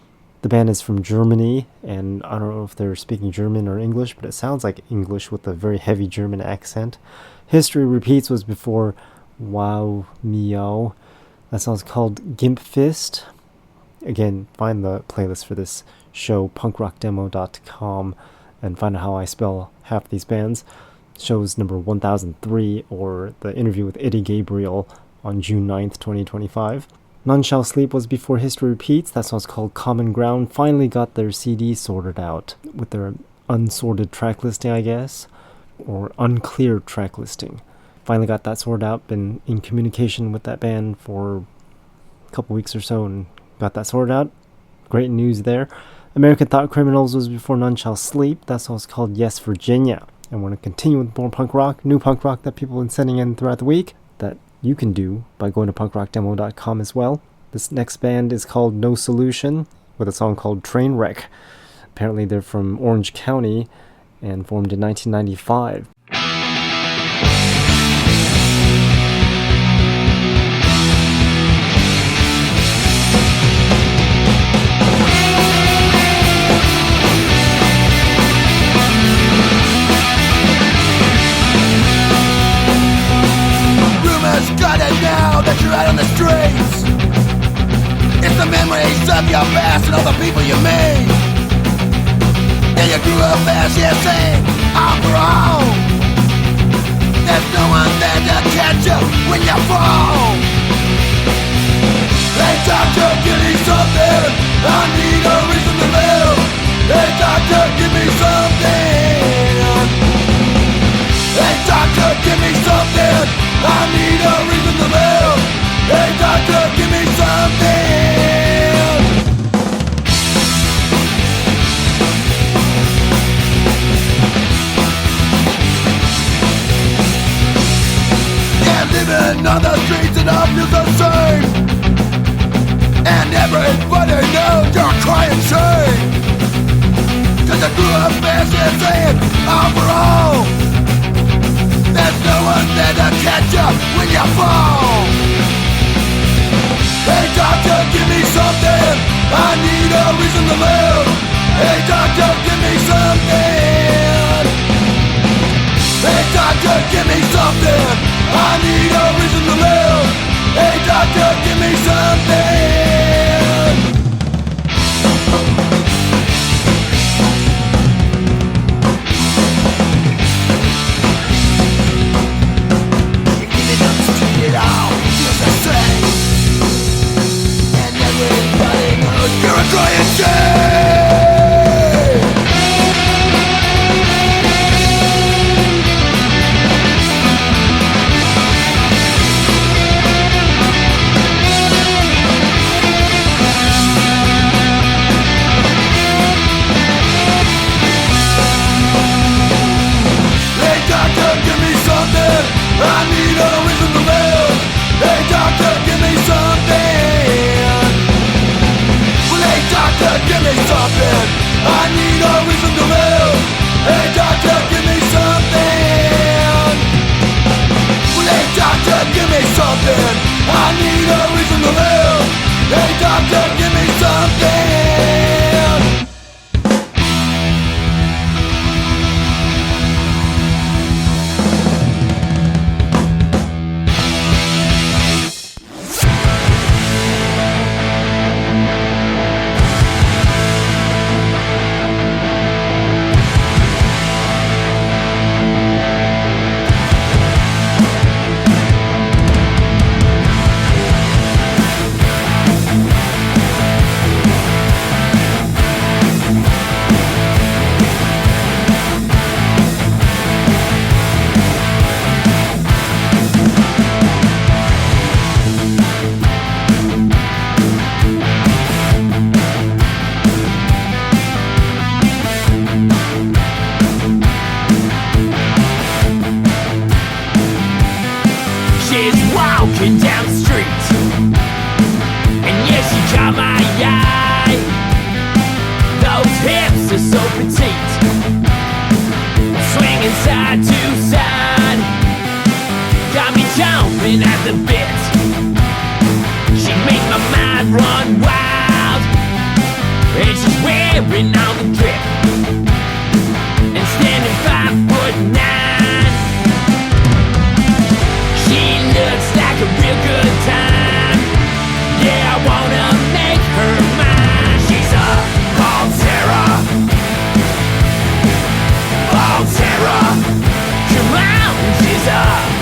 The band is from Germany, and I don't know if they're speaking German or English, but it sounds like English with a very heavy German accent. History Repeats was before Wow Meow. That song's called Gimp Fist. Again, find the playlist for this show, punkrockdemo.com, and find out how I spell half these bands. Show's number 1003, or the interview with Eddy Gabriel on June 9th, 2025. None Shall Sleep was before History Repeats. That song's called Common Ground. Finally got their CD sorted out with their unsorted track listing, I guess, or unclear track listing. Finally got that sorted out. Been in communication with that band for a couple weeks or so and got that sorted out. Great news there. American Thought Criminals was before None Shall Sleep. That song's called Yes, Virginia. I want to continue with more punk rock, new punk rock that people have been sending in throughout the week that you can do by going to punkrockdemo.com as well. This next band is called No Solution with a song called Trainwreck. Apparently they're from Orange County and formed in 1995. Got it now that you're out on the streets. It's the memories of your past and all the people you made. Yeah, you grew up as you sing on your own. There's no one there to catch you when you fall. Hey doctor, give me something. I need a reason to live. Hey doctor, give me something. Hey doctor, give me something. I need a reason to live. Hey doctor, give me something. Yeah, living on the streets and I feel the same. And everybody knows you're crying shame. Cause I grew up fast and saying I'm wrong. There's no one there to catch you when you fall. Hey doctor, give me something. I need a reason to live. Hey doctor, give me something. Hey doctor, give me something. I need a reason to live. Hey doctor, give me something. It all feels the same, and everybody knows you're a crying shame. Hey doctor, give me something. I need a reason to live. Hey doctor, give me something. Well, hey doctor, give me something. I need a reason to live. Hey doctor, give me something. Well, hey doctor, give me something. I need a reason to live. Hey doctor, give me something. swinging side to side, got me jumping at the bit. She makes my mind run wild, and she's wearing all the drip, and standing 5'9". She looks like a real good time. Yeah, I wanna make her mine. She's a ball terror, ball terror. Come on, she's a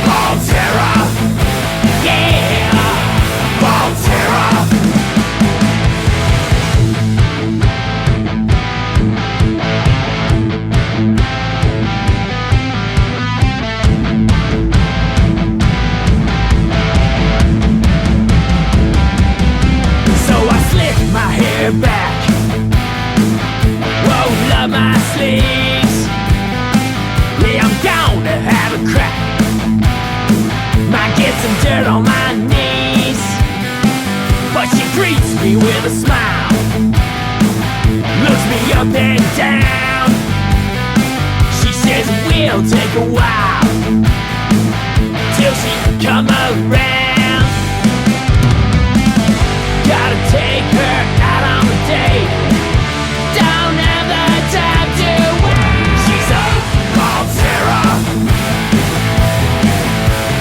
ball terror. Yeah, ball terror. My hair back, roll up my sleeves. Yeah, I'm gonna have a crack. Might get some dirt on my knees, but she greets me with a smile, looks me up and down. She says it will take a while till she come around. Gotta take her out on a date, don't have the time to wait. She's a ball terror,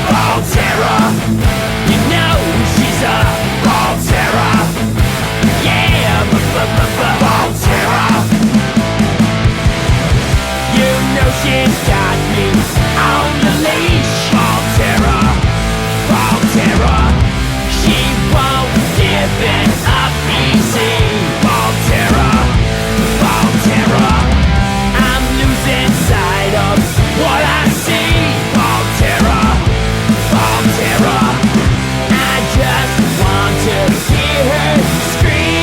ball terror. You know she's a ball terror. Yeah, ball terror. You know she's got me on the leash. Ball terror, ball terror. She won't give it up easy. Ball terror, ball terror. I'm losing sight of what I see. Ball terror, ball terror. I just want to hear her scream.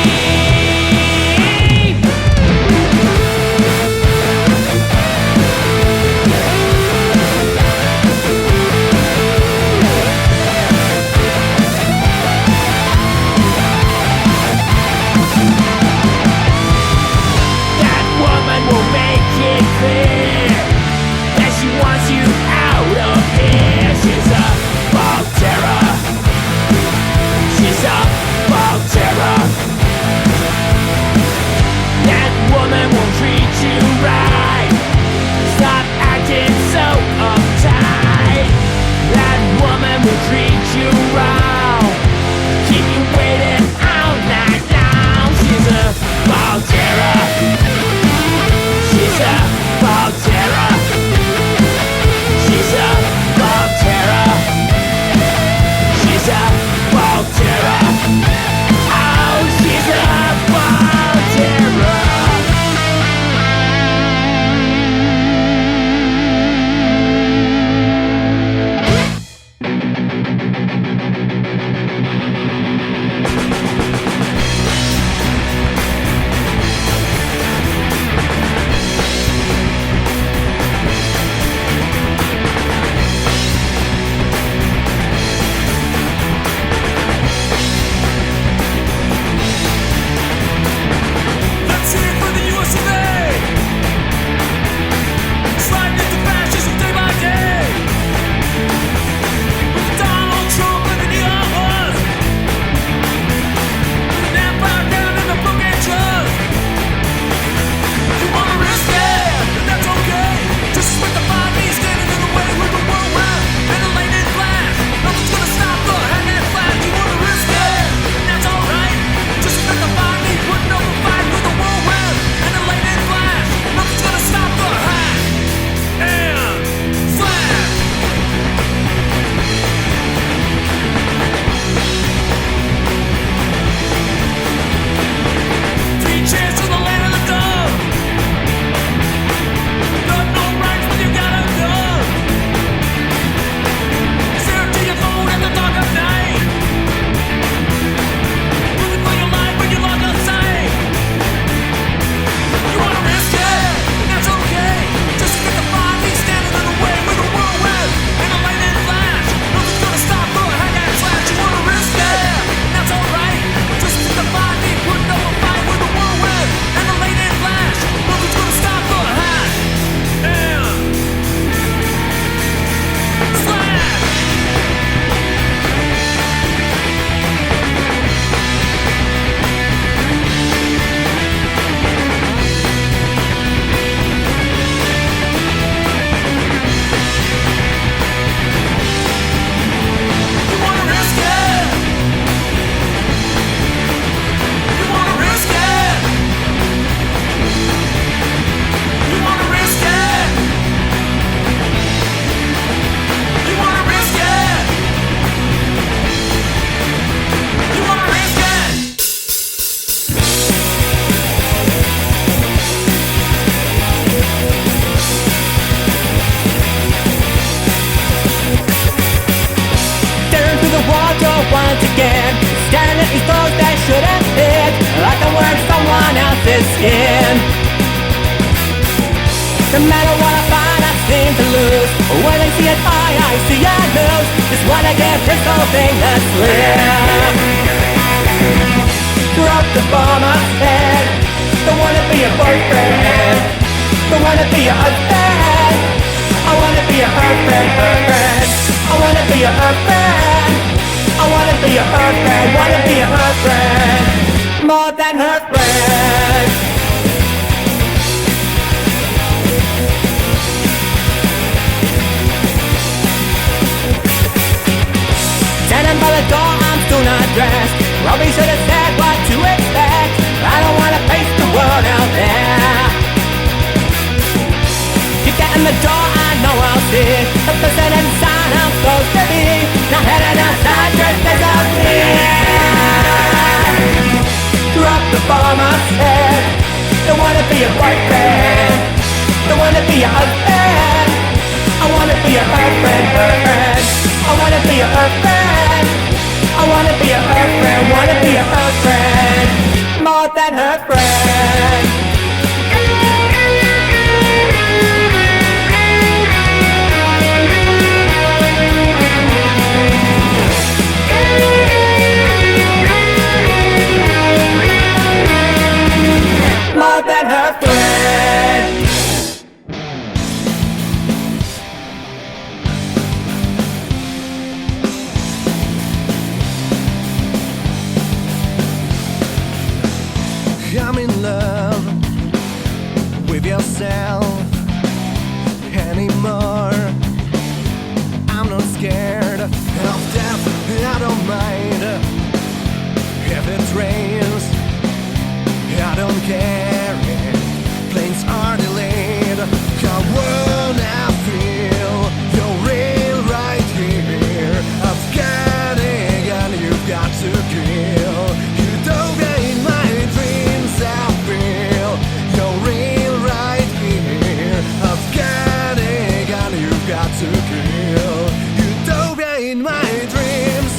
once again, staring at these thoughts that shouldn't fit, like I'm wearing someone else's skin. No matter what I find, I seem to lose. When I see an eye, I see a nose. Just wanna get this whole thing to slip. Drop the bomb on my head. Don't wanna be a boyfriend. Don't wanna be a husband. I wanna be a her friend, her friend. I wanna be a her friend. I wanna be a her friend. Wanna be a her friend. More than her friend. Standing by the door, I'm still not dressed. Probably should have said what to expect. I don't wanna face the world out there. You get in the door, I know I'll see the person inside I'm supposed to be. Not heading outside, just disappear. Drop the bomb, I said. Don't wanna be a boyfriend. Don't wanna be a husband. I wanna be a her friend, her friend. I wanna be a her friend. I wanna be a her friend. Wanna be a her friend. More than her friend. More than her friend. I'm in love with yourself anymore. I'm not scared of death, I don't mind if it rains, I don't care if planes are delayed. I wanna feel you're real right here. I've got it and you've got to kill. You don't get my dreams, I feel you're real right here. I've got it and you've got to kill. You don't get my dreams.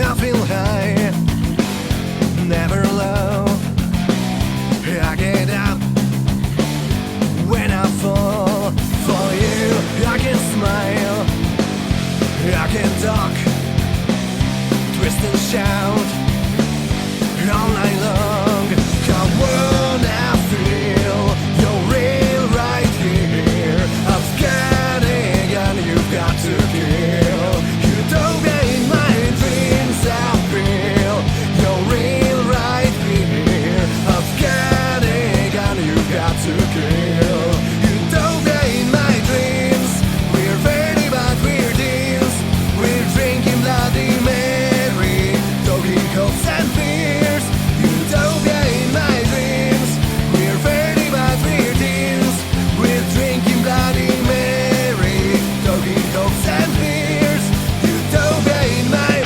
I feel high, never low. I get up when I fall for you. I can smile, I can talk, twist and shout all night long. I wanna feel you're real right here. I've got it and you've got to kill. You don't get my dreams, I feel you're real right here. I've got it and you've got to kill. You don't get my dreams. We're very but we're deals. We're drinking Bloody Mary, talking hopes and fears. You don't get my dreams. We're very but we're deals. We're drinking Bloody Mary, talking hopes and fears. You don't get my.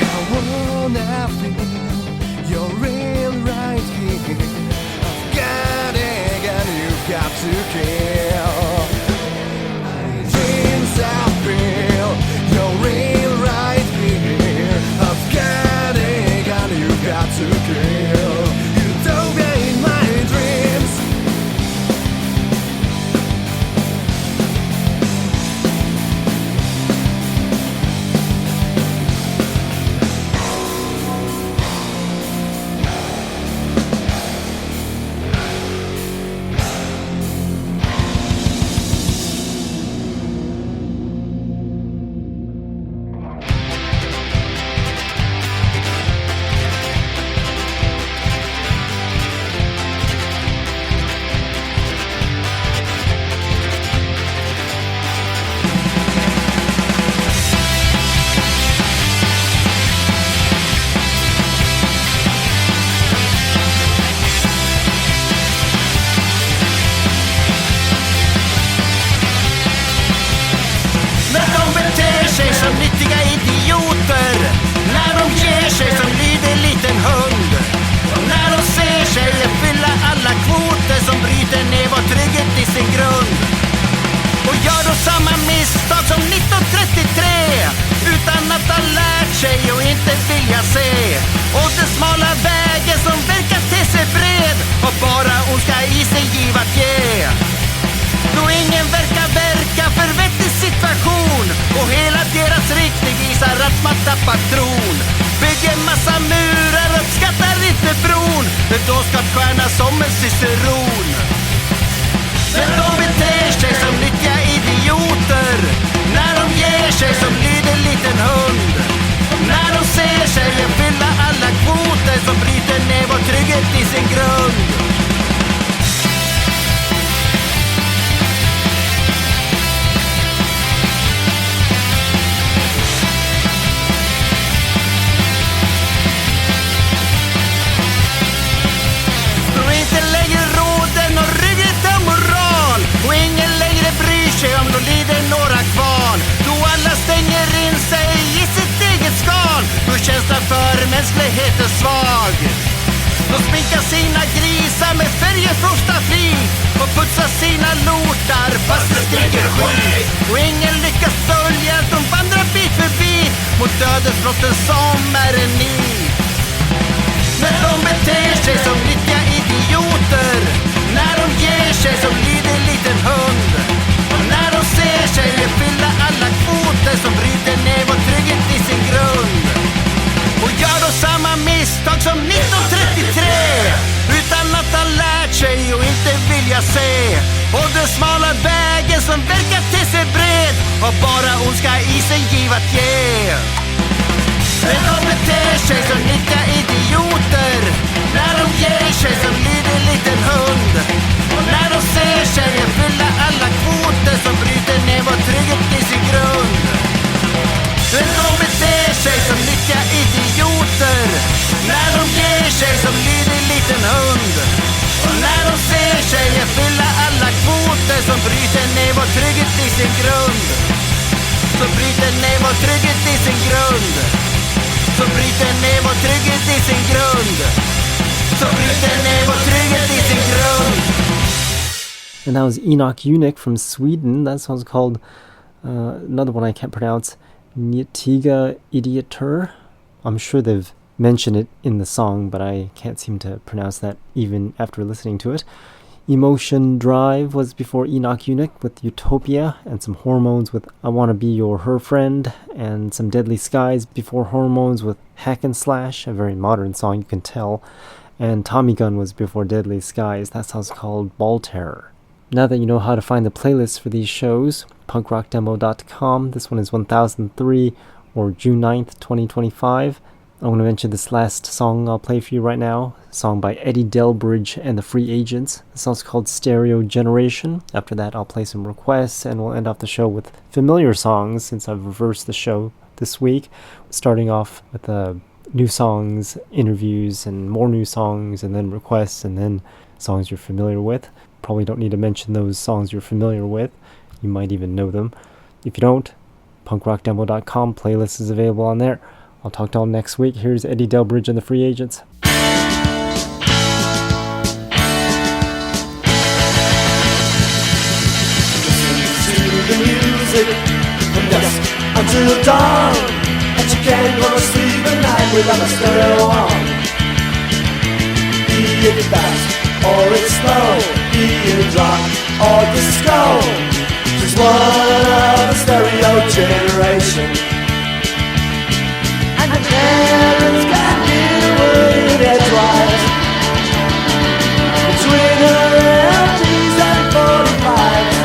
I wanna feel you're real right here. I've got it and you've got to kill. Dreams, I feel you're real right here. I've got it and you've got to kill. You don't get my dreams. misstag som 1933 utan att ha lärt sig och inte vilja se. Och den smala vägen som verkar till sig bred och bara ondska i sig giv att ge. Då ingen verkar verka för vettig situation och hela deras riktning visar att man tappar tron. Bygger massa murar, uppskattar inte bron, för då ska stjärna som en ciceron. Men de beter sig som nyttiga idioter när de ger sig som lyder liten hund. När de ser sig fylla alla kvoter som bryter ner vår trygghet i sin grund. Om de lider några kval, då alla stänger in sig i sitt eget skal, då känslan för mänskligheten svag. De sminkar sina grisar med färger från staflit och putsar sina lortar fast det skriker skit. Och ingen lyckas dölja att de vandrar bit för bit mot dödesbrotten som är en nit. Men de beter sig som nyttiga idioter när de ger sig som lyder liten hund. När de ser sig fylla alla kvoter som bryter ner vår trygghet i sin grund. Och gör då samma misstag som 1933 utan att ha lärt sig och inte vilja se. Och den smala vägen som verkar till sig bred och bara ondska i sig giv att ge. Men de beter sig som nyttiga idioter när de ger sig som lyder liten hund. Och när de ser sig fylla alla kvoter som bryter ner vår trygghet i sin grund. Men de beter sig som nyttiga idioter när de ger sig som lyder liten hund. Och när de ser sig fylla alla kvoter som bryter ner vår trygghet i sin grund. Så bryter ner vår trygghet i sin grund. Så bryter ner vår trygghet i sin grund. Så bryter ner vår trygghet i sin grund. And that was Enoch Eunuch from Sweden. That song's called, another one I can't pronounce, Nytiga Idioter. I'm sure they've mentioned it in the song, but I can't seem to pronounce that even after listening to it. Emotion Drive was before Enoch Eunuch with Utopia, and some Hormones with I Wanna Be Your Her Friend, and some Deadly Skies before Hormones with Hack and Slash, a very modern song, you can tell. And Tommy Gun was before Deadly Skies. That song's called Ball Terror. Now that you know how to find the playlists for these shows, punkrockdemo.com. This one is 1003 or June 9th, 2025. I want to mention this last song I'll play for you right now. A song by Eddy Delbridge and the Free Agents. The song's called Stereo Generation. After that, I'll play some requests, and we'll end off the show with familiar songs since I've reversed the show this week. Starting off with new songs, interviews, and more new songs, and then requests, and then songs you're familiar with. Probably don't need to mention those songs you're familiar with. You might even know them. If you don't, punkrockdemo.com playlist is available on there. I'll talk to y'all next week. Here's Eddy Delbridge and the Free Agents. Listen to the music from dusk until dawn, and you can't go to sleep at night without a stereo on. Be it fast or it's slow, be it rock or disco, she's one of the stereo generation. And the parents can't get away edgewise between her LGs and 45s.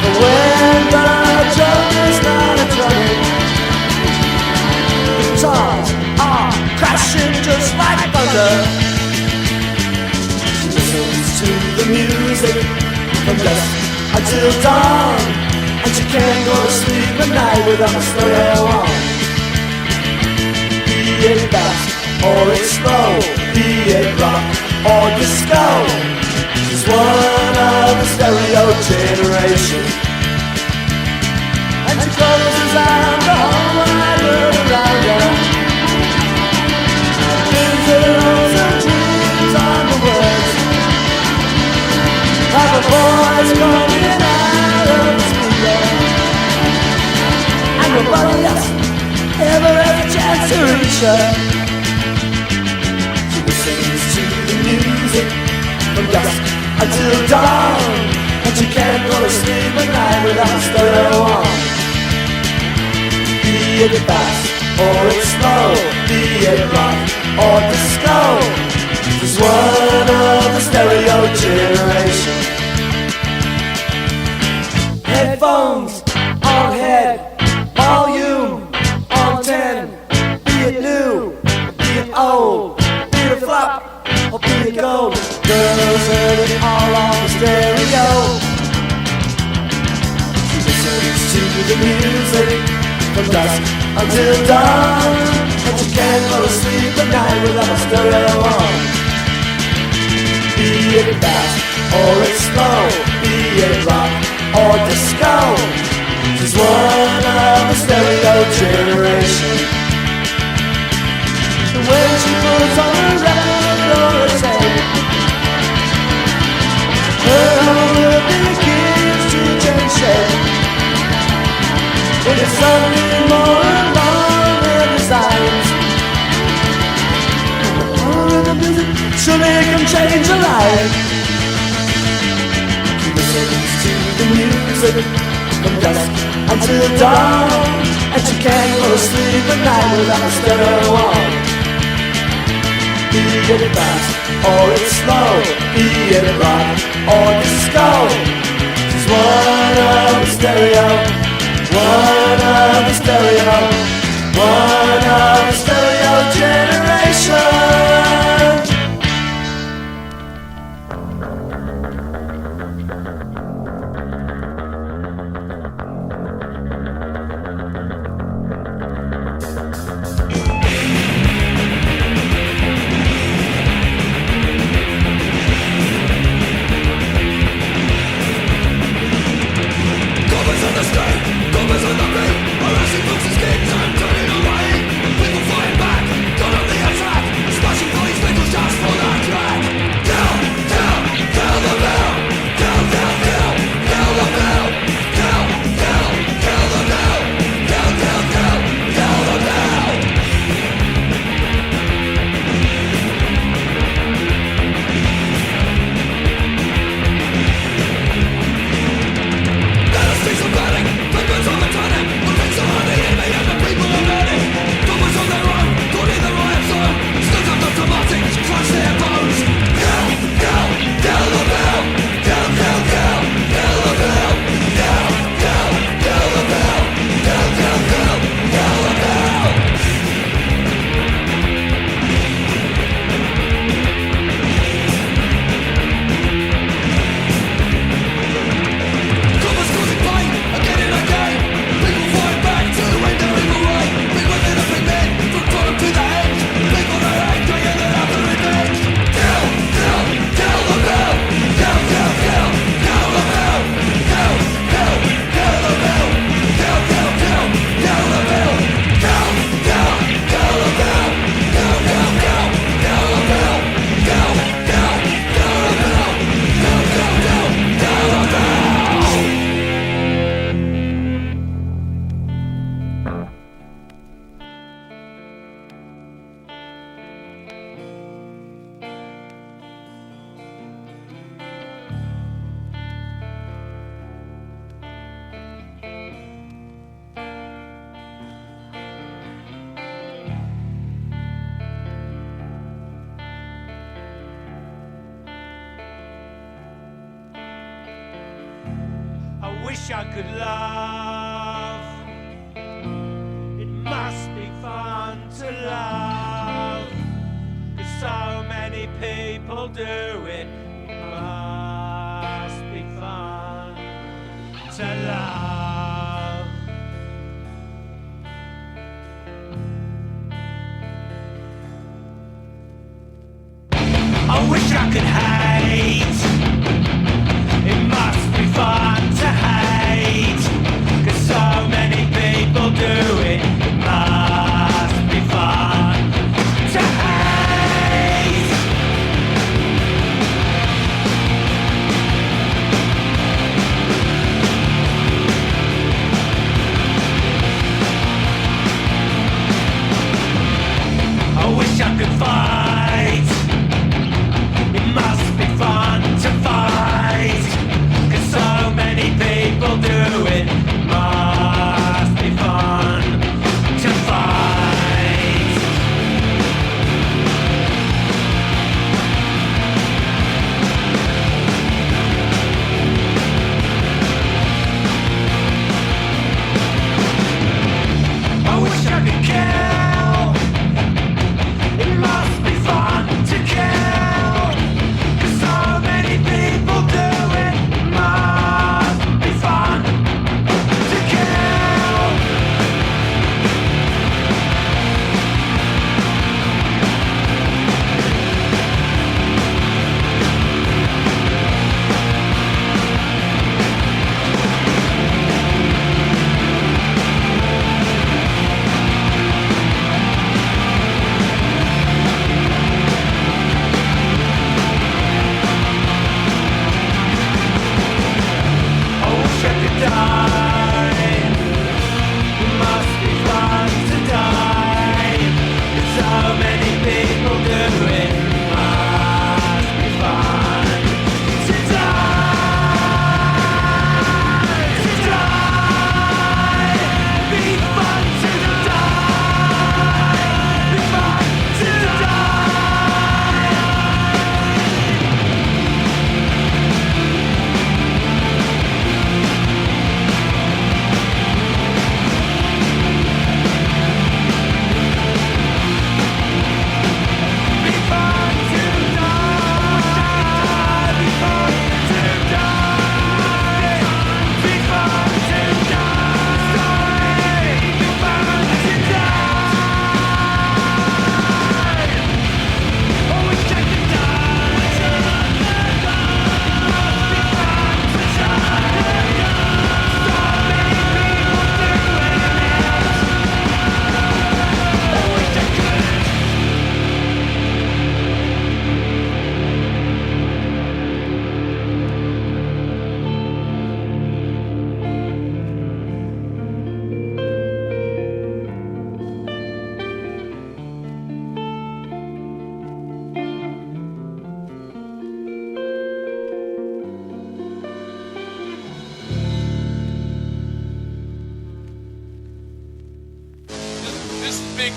But when the joke is not a drumming, the guitars are crashing just like thunder. To the music from dusk until dawn, and you can't go to sleep at night without a stereo on. Be it fast or it's slow, be it rock or disco, she's one of the stereo generation. And she closes out the whole wide world around her, pins her hopes and dreams on the words of a voice coming out of the pleasure. She listens to the music from dusk until dawn, and she can't go to sleep at night without a stereo on. Be it fast or it's slow, be it rock or disco, she's one of the stereo generation. Headphones on head, volume on 10. Be it new, be it old, be it a flop or be it gold, girls heard it all on the stereo. She listens to the music from dusk until dawn, and she can't go to sleep at night without a stereo on. Be it fast or it's slow, be it rock or disco, she's one of the stereo generation. When she puts on her record or her tape, her whole world begins to change shape. It is something more along her designs. All of the music surely can change a life. She listens to the music from dusk until dawn, and she can't go to sleep at night without a stereo on. Be it fast or it's slow, be it rock or disco, she's one of the stereo, one of the stereo, one of the stereo generation. wish I could love. It must be fun to love, 'cause so many people do it. It must be fun to love. I wish I could hate. It must be fun to hate, 'cause so many people do it. It must be fun to hate.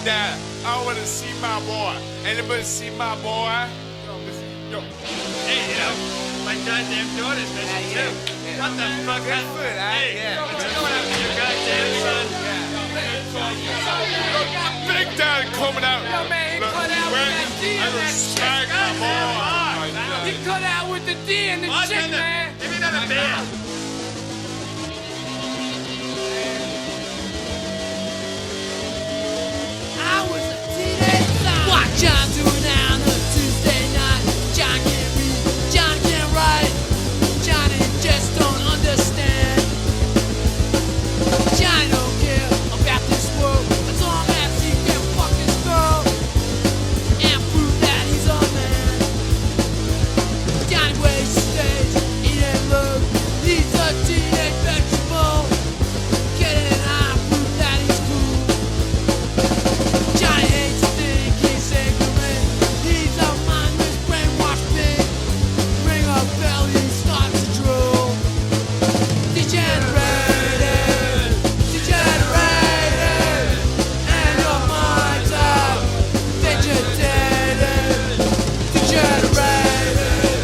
Dad, I want to see my boy. Anybody see my boy? Yo. Hey, you know, my goddamn daughter's missing too. What the fuck? Hey, but you know what happened to your goddamn son? Big Daddy coming out. Yo, man, he Look, cut out with that D I and will that smack chick. my boy. He cut out with the D and the chick, man. Give me another beer. I was a teenage son. What John doing now on a Tuesday night? John can't read, John can't write. Johnny just don't understand. Johnny don't care about this world as long as he can fuck his girl and prove that he's a man. Johnny waits the stage, he didn't look. He's a teenage vegetable. Get it high, prove that he's cool. Johnny hates to think he's ignorant. He's a mindless brainwashed pig. Ring a bell, he starts to drool. Degenerated, degenerated, and your mind's out. Vegetated, degenerated,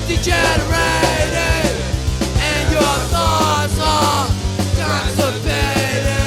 degenerated, and your thoughts are constipated.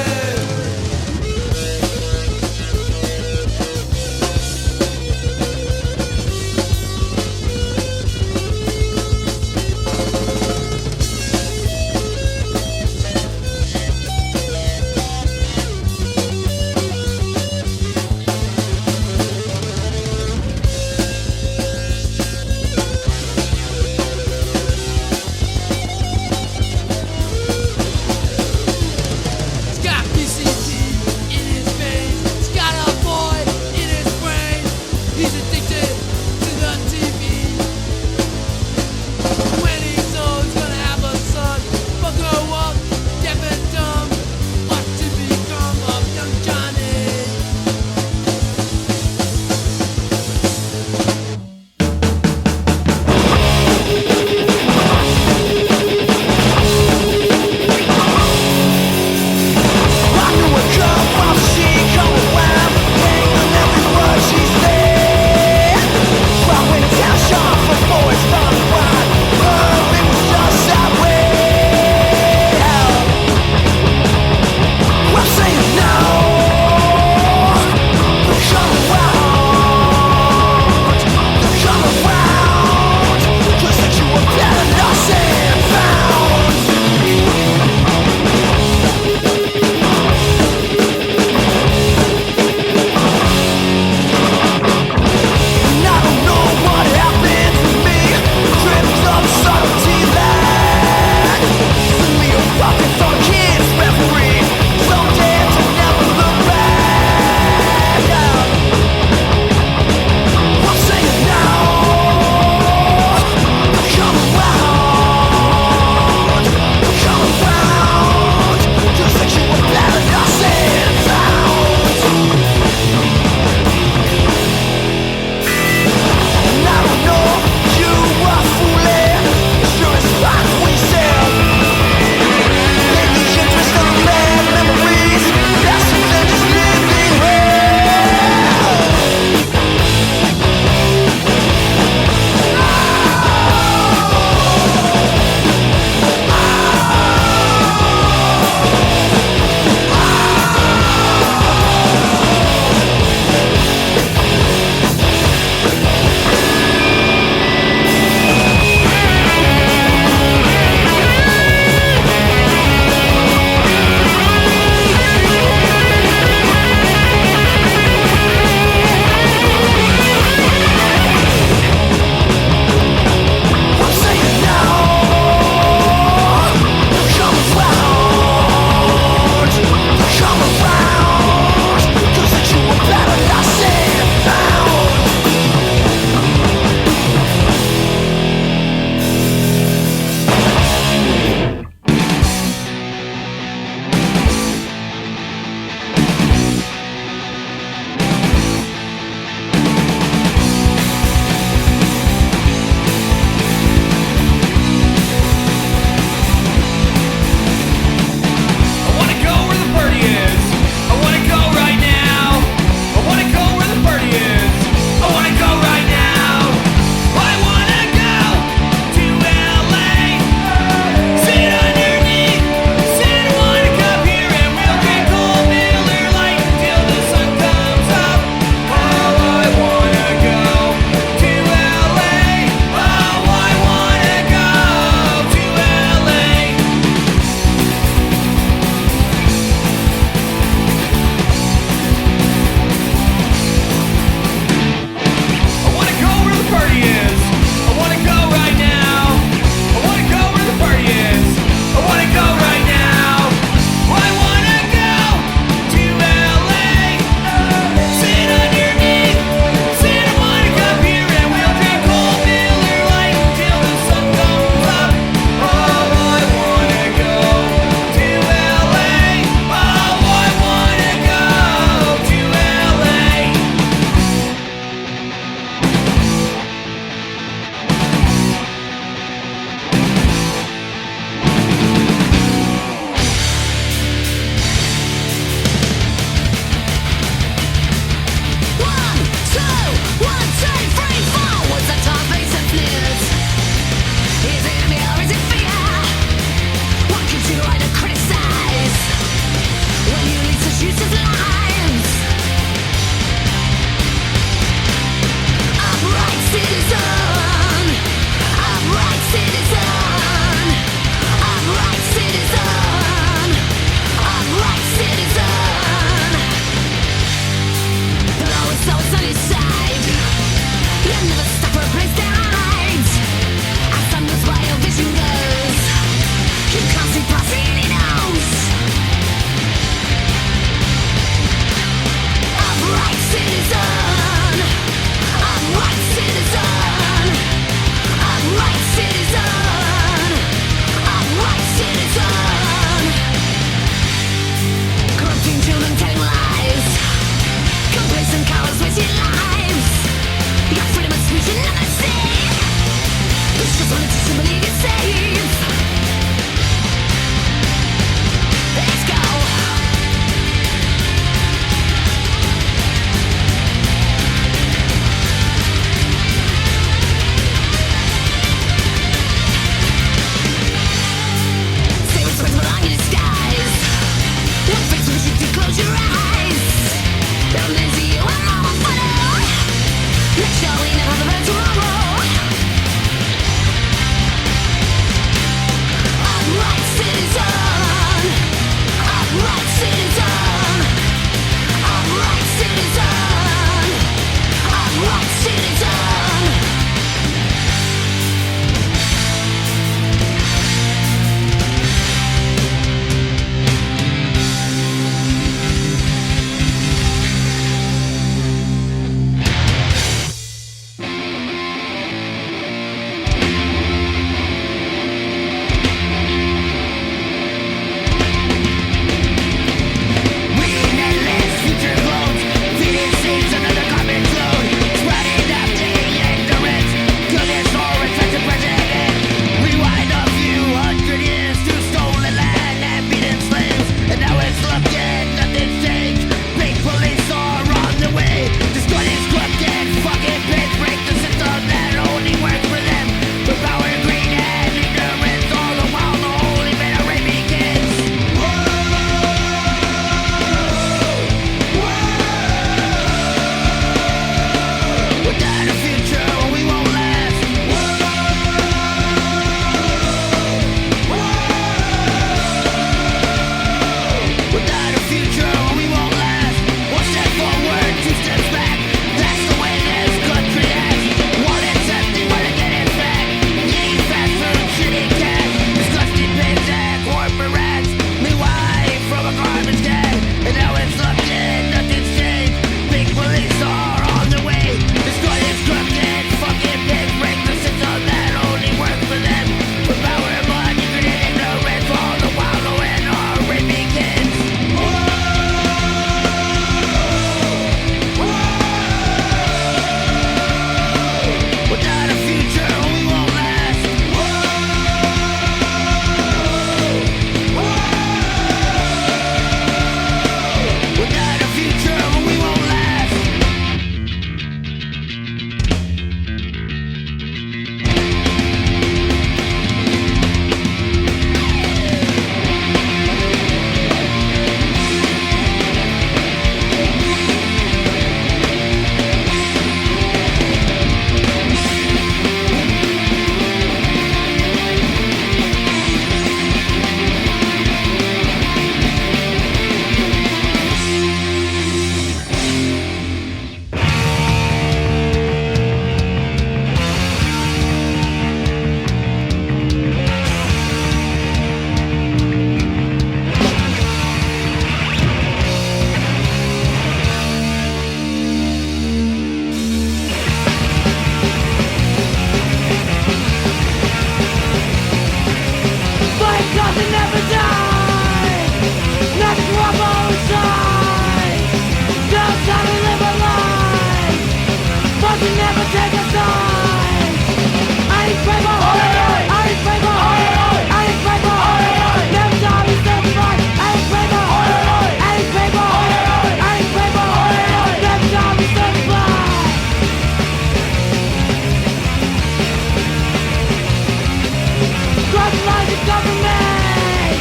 fucking government.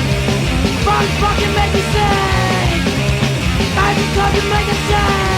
Fucking make me sick. I can come to make a change.